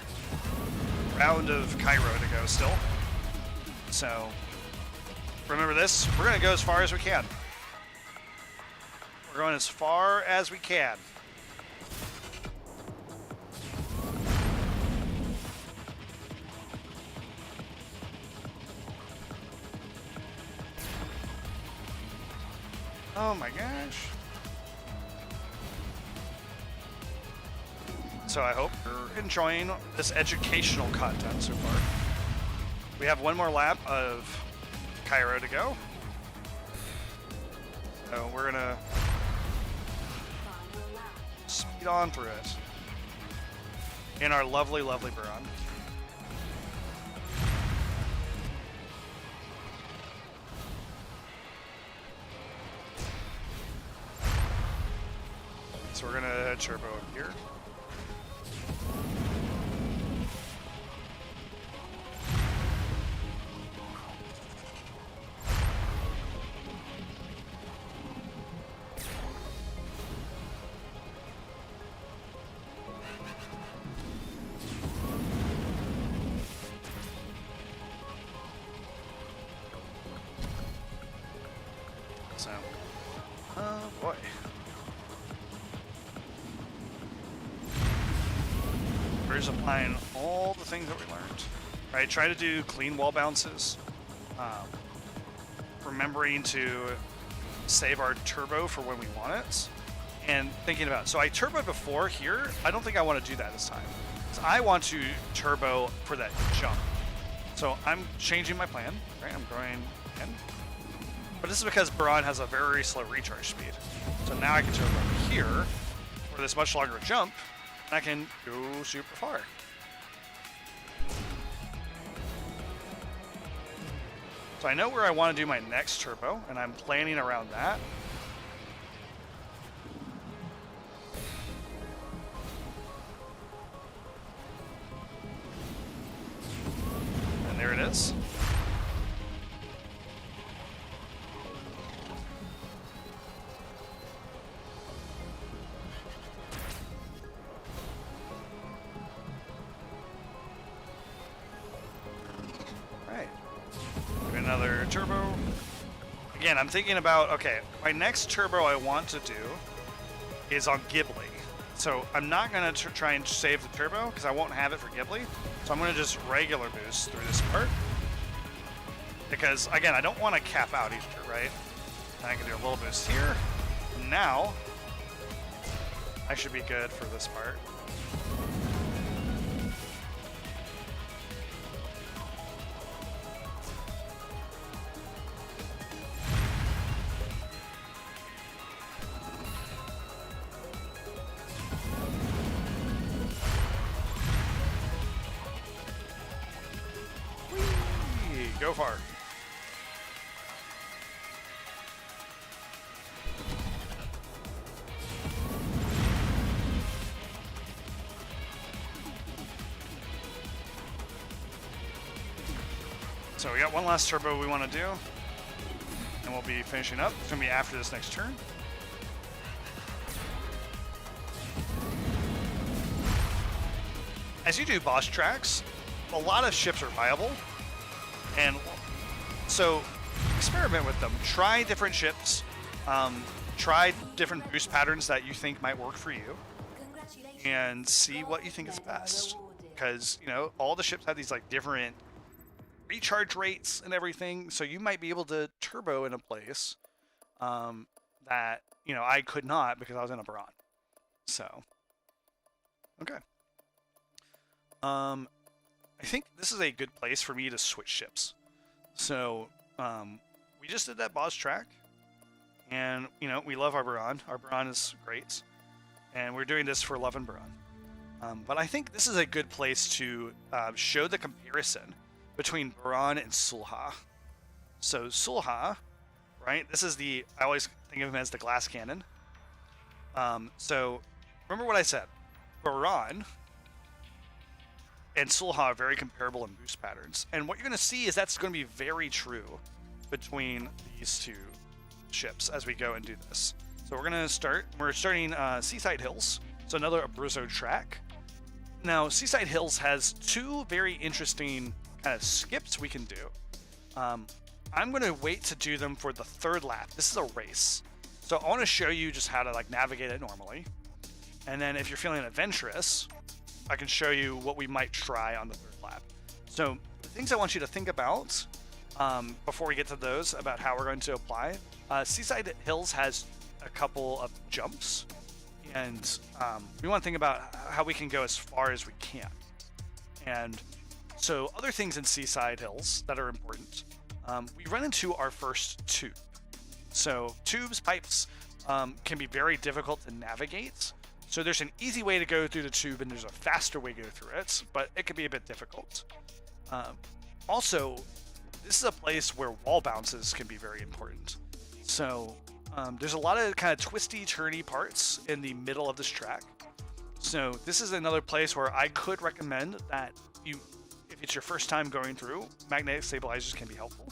round of Cairo to go still. So remember this, we're going to go as far as we can. We're going as far as we can. Oh my gosh. So I hope you're enjoying this educational content so far. We have one more lap of Cairo to go. So we're gonna speed on through it in our lovely, lovely Buran. So we're gonna turbo up here. So, oh boy. We're just applying all the things that we learned. Right, try to do clean wall bounces. remembering to save our turbo for when we want it, and thinking about it. So I turboed before here. I don't think I want to do that this time. So I want to turbo for that jump. So I'm changing my plan, right? I'm going in. But this is because Buran has a very slow recharge speed. So now I can turbo here for this much longer jump, and I can go super far. So I know where I want to do my next turbo, and I'm planning around that. And there it is. Another turbo. Again, I'm thinking about, okay, my next turbo I want to do is on Ghibli. So I'm not going to try and save the turbo because I won't have it for Ghibli. So I'm going to just regular boost through this part. Because, again, I don't want to cap out either, right? And I can do a little boost here. And now, I should be good for this part. Go far. So we got one last turbo we want to do, and we'll be finishing up. It's going to be after this next turn. As you do boss tracks, a lot of ships are viable. And so experiment with them. Try different ships. Try different boost patterns that you think might work for you. And see what you think is best. Because, you know, all the ships have these like different recharge rates and everything. So you might be able to turbo in a place that, you know, I could not because I was in a Buran. So, okay. I think this is a good place for me to switch ships. So, we just did that boss track, and, you know, we love our Buran. Our Buran is great, and we're doing this for love and Buran. But I think this is a good place to show the comparison between Buran and Sulha. So, Sulha, right, this is the, I always think of him as the glass cannon. So, remember what I said. Buran and Sulha are very comparable in boost patterns. And what you're going to see is that's going to be very true between these two ships as we go and do this. So we're going to start, we're starting Seaside Hills. So another Abruzzo track. Now, Seaside Hills has two very interesting kind of skips we can do. I'm going to wait to do them for the third lap. This is a race. So I want to show you just how to like navigate it normally. And then if you're feeling adventurous, I can show you what we might try on the third lap. So the things I want you to think about before we get to those about how we're going to apply. Seaside Hills has a couple of jumps, and we want to think about how we can go as far as we can. And so other things in Seaside Hills that are important, we run into our first tube. So tubes, pipes can be very difficult to navigate. So there's an easy way to go through the tube and there's a faster way to go through it, but it can be a bit difficult. Also, this is a place where wall bounces can be very important. So there's a lot of kind of twisty, turny parts in the middle of this track. So this is another place where I could recommend that you, if it's your first time going through, magnetic stabilizers can be helpful.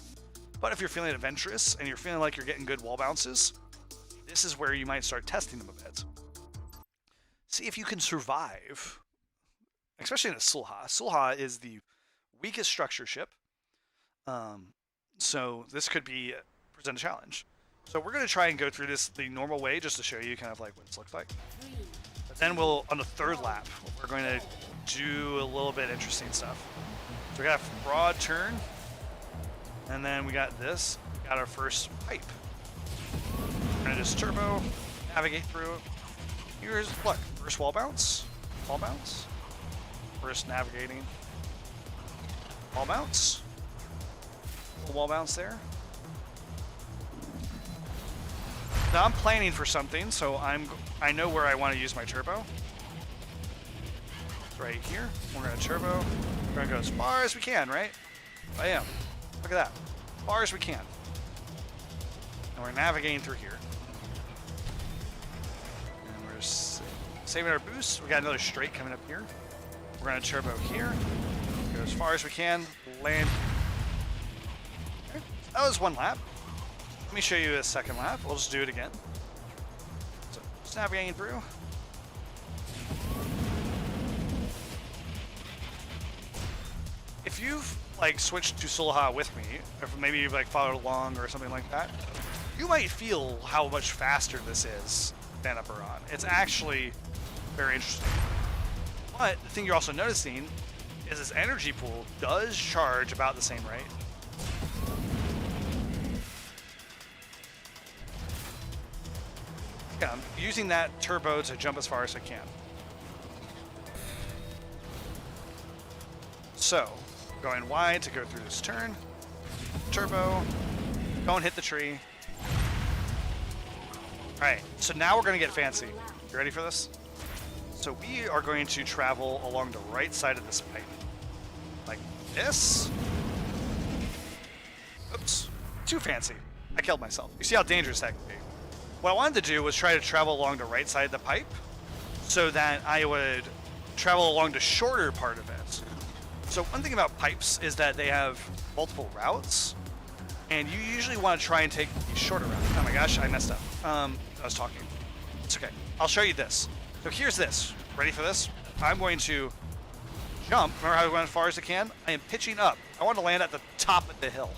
But if you're feeling adventurous and you're feeling like you're getting good wall bounces, this is where you might start testing them a bit. See if you can survive, especially in a Sulha. Sulha is the weakest structure ship, so this could be present a challenge. So we're going to try and go through this the normal way just to show you kind of like what this looks like. But then we'll, on the third lap, we're going to do a little bit interesting stuff. So we got a broad turn, and then we got this. We got our first pipe. We're gonna just turbo, navigate through. Here's, look, first wall bounce, first navigating, wall bounce, little wall bounce there. Now I'm planning for something, so I know where I want to use my turbo. It's right here. We're gonna turbo. We're gonna go as far as we can, right? Bam. Look at that. As far as we can. And we're navigating through here. And we're just saving our boost. We got another straight coming up here. We're gonna turbo here. Go as far as we can. Land. Okay. That was one lap. Let me show you a second lap. We'll just do it again. So, just navigating through. If you've like switched to Sulha with me, or maybe you've like followed along or something like that, you might feel how much faster this is than a Buran. It's actually very interesting. But the thing you're also noticing is this energy pool does charge about the same rate. Yeah, I'm using that turbo to jump as far as I can. So, going wide to go through this turn. Turbo. Don't hit the tree. Alright, so now we're going to get fancy. You ready for this? So we are going to travel along the right side of this pipe. Like this. Oops. Too fancy. I killed myself. You see how dangerous that can be. What I wanted to do was try to travel along the right side of the pipe so that I would travel along the shorter part of it. So one thing about pipes is that they have multiple routes, and you usually want to try and take the shorter route. Oh my gosh, I messed up. I was talking. It's okay. I'll show you this. So here's this. Ready for this? I'm going to jump. Remember how I went as far as I can? I am pitching up. I want to land at the top of the hill.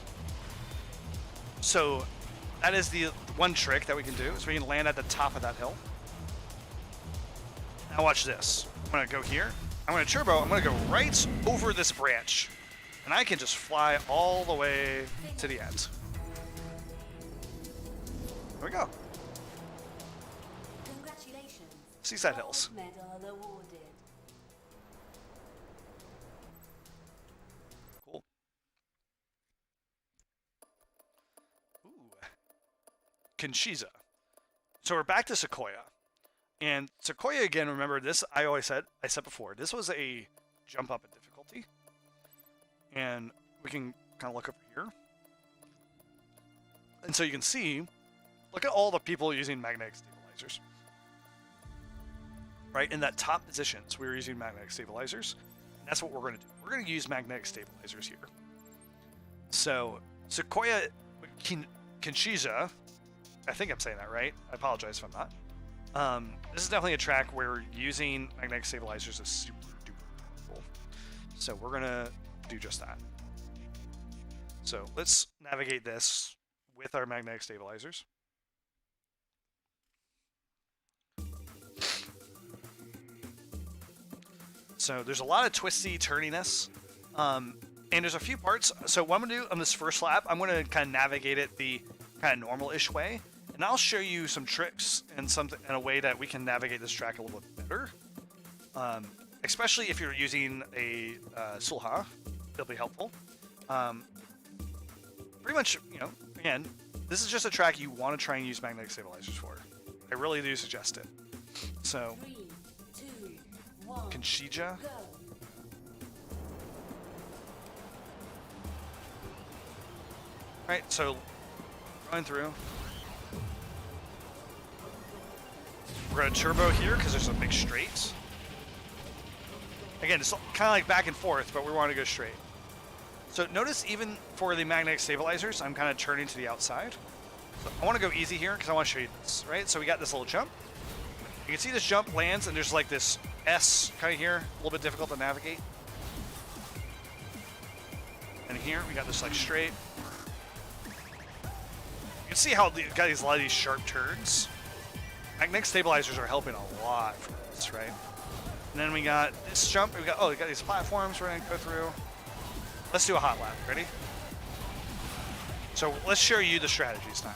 So that is the one trick that we can do, so we can land at the top of that hill. Now watch this. I'm going to go here. I'm going to turbo. I'm going to go right over this branch. And I can just fly all the way to the end. There we go. Congratulations. Seaside Hills. Gold medal awarded. Cool. Ooh. Kinshiza. So we're back to Sequoia. And Sequoia, again, remember this, I said before, this was a jump up in difficulty. And we can kind of look over here. And so you can see, look at all the people using magnetic stabilizers. Right, in that top positions, we were using magnetic stabilizers. And that's what we're going to do. We're going to use magnetic stabilizers here. So, Sequoia Kinshiza, I think I'm saying that right. I apologize if I'm not. This is definitely a track where using magnetic stabilizers is super duper helpful. So we're going to do just that. So let's navigate this with our magnetic stabilizers. So there's a lot of twisty turniness, and there's a few parts. So what I'm going to do on this first lap, I'm going to kind of navigate it the kind of normal-ish way. And I'll show you some tricks and something in a way that we can navigate this track a little bit better. Especially if you're using a Sulha, it'll be helpful. Pretty much, you know, again, this is just a track you want to try and use magnetic stabilizers for. I really do suggest it. So, 3, 2, 1, Kinshija. go. Right, so going through. We're going to turbo here because there's a big straight. Again, it's kind of like back and forth, but we want to go straight. So notice even for the magnetic stabilizers, I'm kind of turning to the outside. So I want to go easy here because I want to show you this, right? So we got this little jump. You can see this jump lands and there's like this S kind of here, a little bit difficult to navigate. And here we got this like straight. You can see how we got these a lot of these sharp turns. Magnetic stabilizers are helping a lot for this, right? And then we got this jump. We got these platforms we're gonna go through. Let's do a hot lap. Ready? So let's show you the strategies now.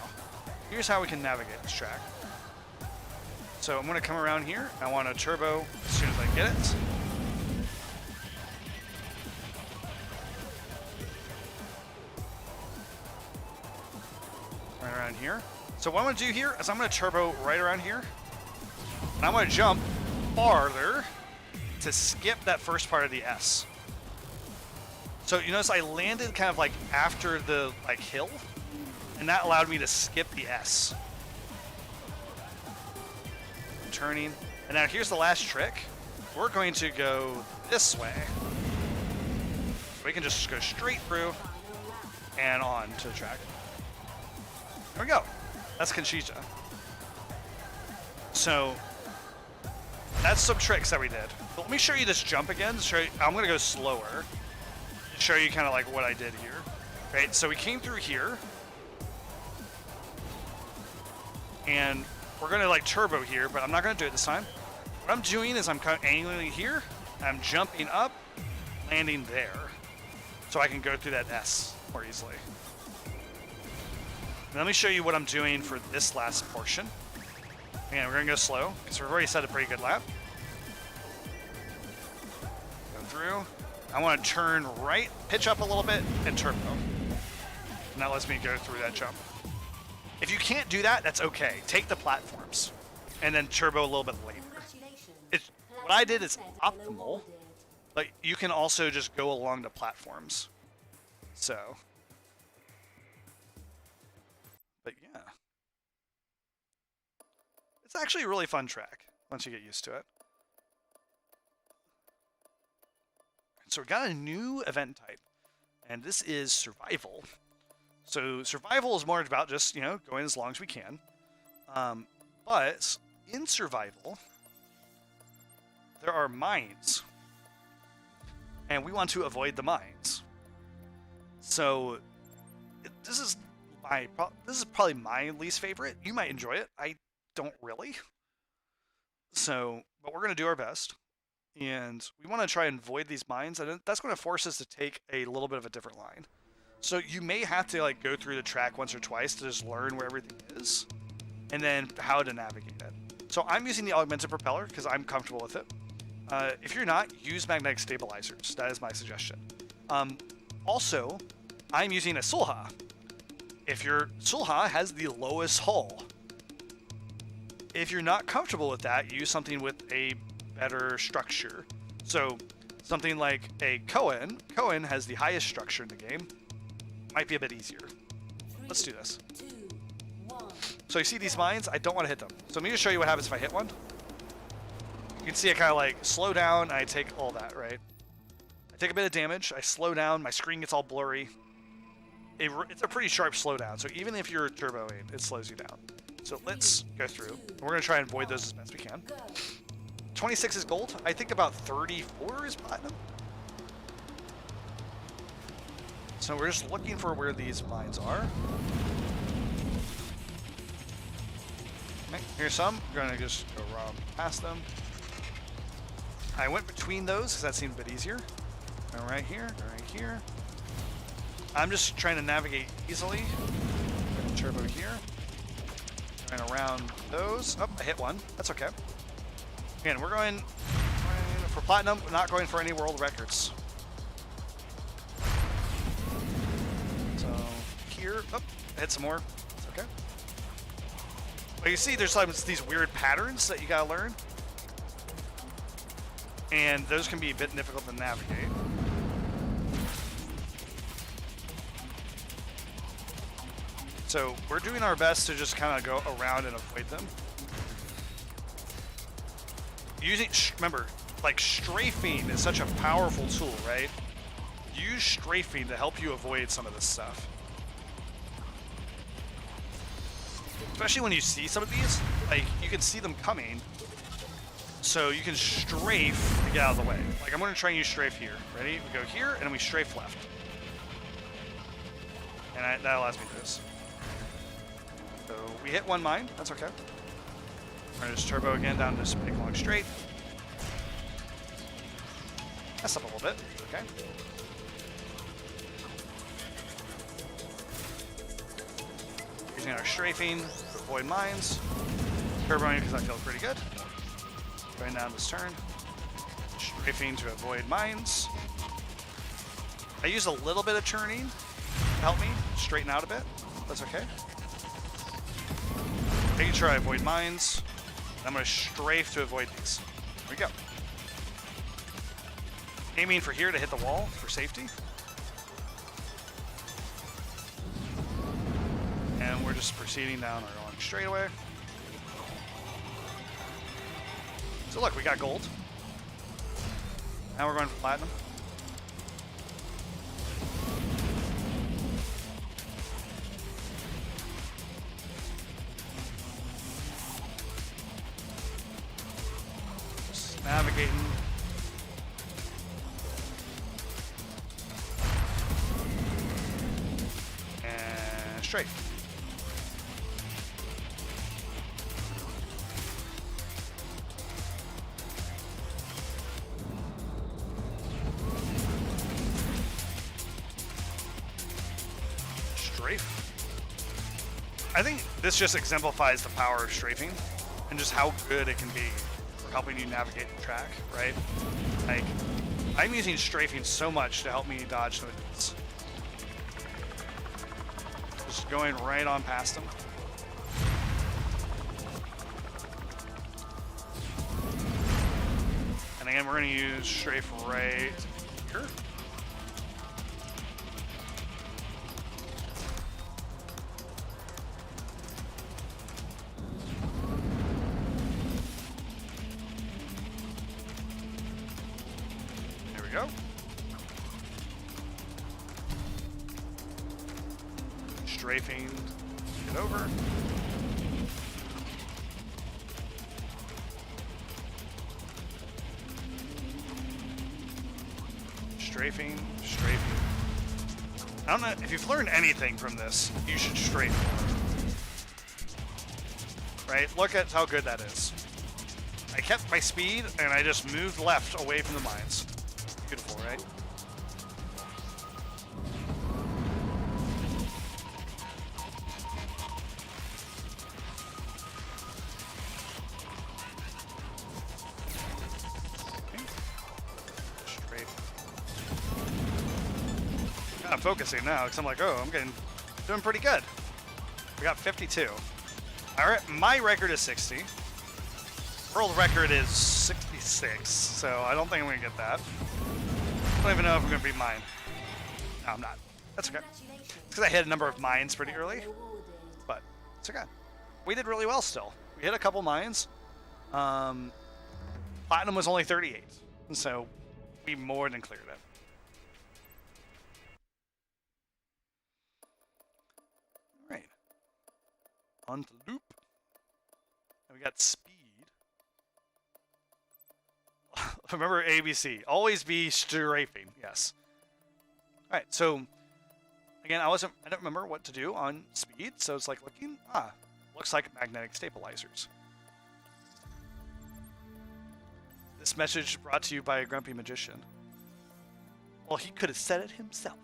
Here's how we can navigate this track. So I'm going to come around here. I want to turbo as soon as I get it. Right around here. So what I'm going to do here is I'm going to turbo right around here. And I'm going to jump farther to skip that first part of the S. So you notice I landed kind of like after the hill, and that allowed me to skip the S. I'm turning, and now here's the last trick. We're going to go this way. We can just go straight through and on to the track. There we go. That's Conchita. So that's some tricks that we did. But let me show you this jump again. I'm going to go slower. Show you kind of like what I did here. Right, so we came through here, and we're gonna like turbo here, but I'm not gonna do it this time. What I'm doing is I'm kind of angling here, I'm jumping up, landing there, so I can go through that S more easily. And let me show you what I'm doing for this last portion. Again, we're gonna go slow, because we've already set a pretty good lap. Go through. I want to turn right, pitch up a little bit, and turbo. And that lets me go through that jump. If you can't do that, that's okay. Take the platforms, and then turbo a little bit later. What I did is optimal, but you can also just go along the platforms. So, but yeah. It's actually a really fun track once you get used to it. So we got a new event type, and this is survival. So survival is more about just, going as long as we can. But in survival, there are mines, and we want to avoid the mines. So this is probably my least favorite. You might enjoy it. I don't really. So, but we're gonna do our best. And we want to try and avoid these mines, and that's going to force us to take a little bit of a different line. So you may have to go through the track once or twice to just learn where everything is, and then how to navigate it. So I'm using the augmented propeller because I'm comfortable with it. If you're not, use magnetic stabilizers. That is my suggestion. Also, I'm using a Sulha. If your Sulha has the lowest hull, if you're not comfortable with that, use something with a better structure. So something like a Cohen. Cohen has the highest structure in the game. Might be a bit easier. Let's do this. 2, 1. So you see these mines? I don't want to hit them. So let me just show you what happens if I hit one. You can see I kind of slow down, and I take all that, right? I take a bit of damage, I slow down, my screen gets all blurry. It's a pretty sharp slowdown, so even if you're turboing, it slows you down. So let's go through. We're going to try and avoid those as best we can. 26 is gold. I think about 34 is platinum. So we're just looking for where these mines are. Okay, here's some. We're going to just go around past them. I went between those because that seemed a bit easier. Go right here, go right here. I'm just trying to navigate easily. Turbo here. Going around those. Oh, I hit one. That's okay. Again, we're going for platinum, not going for any world records. So here, oh, I hit some more. It's okay. But you see, there's these weird patterns that you gotta learn, and those can be a bit difficult to navigate. So we're doing our best to just kind of go around and avoid them. Remember, strafing is such a powerful tool, right? Use strafing to help you avoid some of this stuff. Especially when you see some of these, you can see them coming, so you can strafe to get out of the way. I'm going to try and use strafe here. Ready? We go here, and then we strafe left. And that allows me to do this. So we hit one mine. That's okay. We're going to just turbo again down this big long straight. Mess up a little bit. Okay. using our strafing to avoid mines. Turboing because I feel pretty good. Going down this turn. Strafing to avoid mines. I use a little bit of churning to help me straighten out a bit. That's okay. Making sure I avoid mines. I'm going to strafe to avoid these. There we go. Aiming for here to hit the wall for safety. And we're just proceeding down our long straightaway. So look, we got gold. Now we're going for platinum. Just navigating. And straight. I think this just exemplifies the power of strafing and just how good it can be for helping you navigate the track, right? Like, I'm using strafing so much to help me dodge some of these. Just going right on past them. And again, we're going to use strafe right here. Go. Strafing, get over. Strafing, strafing. I don't know if you've learned anything from this, you should strafe. Right? Look at how good that is. I kept my speed and I just moved left away from the mines. Beautiful, right? Okay. Straight. Kind of focusing now because I'm like, oh, I'm doing pretty good. We got 52. All right, my record is 60. World record is 66, so I don't think I'm gonna get that. I don't even know if I'm going to beat mine. No, I'm not. That's okay. It's because I hit a number of mines pretty early. But it's okay. We did really well still. We hit a couple mines. Platinum was only 38. So we more than cleared it. Alright. On to loop. And we got speed. Remember ABC. Always be strafing. Yes. All right. So again, I don't remember what to do on speed. So it's like looking. Looks like magnetic stabilizers. This message brought to you by a grumpy magician. Well, he could have said it himself.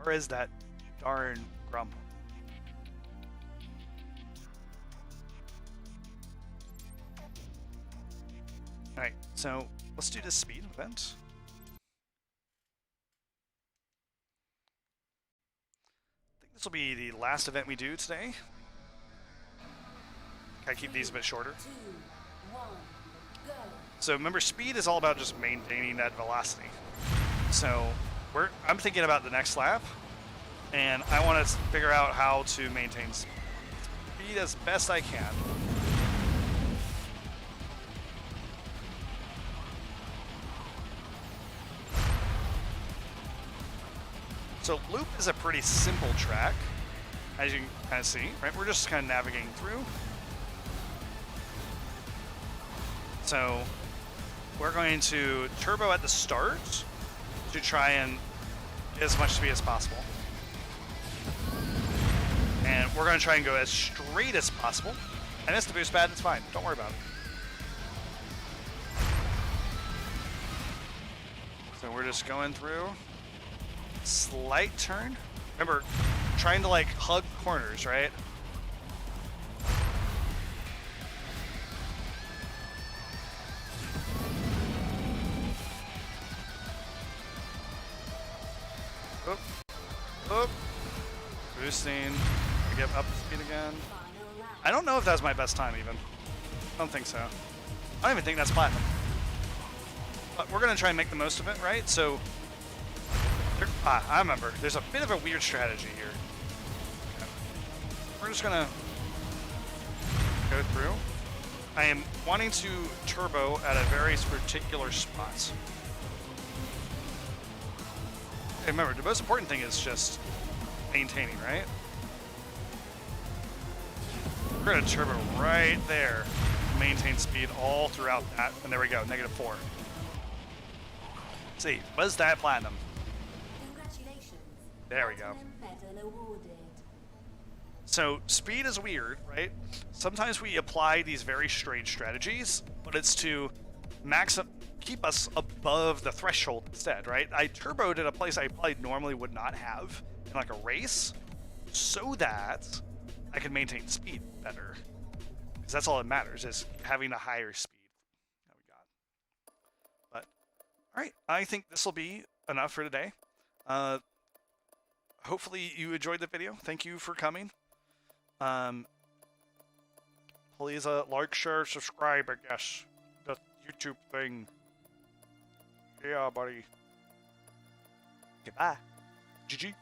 Where is that darn grump? Alright, so let's do this speed event. I think this will be the last event we do today. Can I keep these a bit shorter? 2, 1, go. So remember, speed is all about just maintaining that velocity. So I'm thinking about the next lap, and I want to figure out how to maintain speed as best I can. So loop is a pretty simple track, as you can kind of see, right? We're just kind of navigating through. So we're going to turbo at the start to try and get as much speed as possible. And we're going to try and go as straight as possible. And if the boost bad, it's fine. Don't worry about it. So So we're just going through. Slight turn. Remember, trying to like hug corners, right? Oop. Oop. Boosting. Get up to speed again. I don't know if that's my best time even. I don't think so. I don't even think that's platinum. But we're gonna try and make the most of it, right? So, I remember. There's a bit of a weird strategy here. Okay. We're just gonna go through. I am wanting to turbo at a very particular spot. Okay, remember, the most important thing is just maintaining, right? We're gonna turbo right there. Maintain speed all throughout that. And there we go, -4. Let's see, was that platinum? Congratulations. There we go. Platinum medal awarded. So speed is weird, right? Sometimes we apply these very strange strategies, but it's to keep us above the threshold instead, right? I turboed at a place I probably normally would not have in like a race, so that I can maintain speed better. Because that's all that matters, is having a higher speed that we got. But, alright, I think this will be enough for today. Hopefully you enjoyed the video. Thank you for coming. Please like, share, subscribe, I guess. The YouTube thing. Yeah, buddy. Goodbye. GG.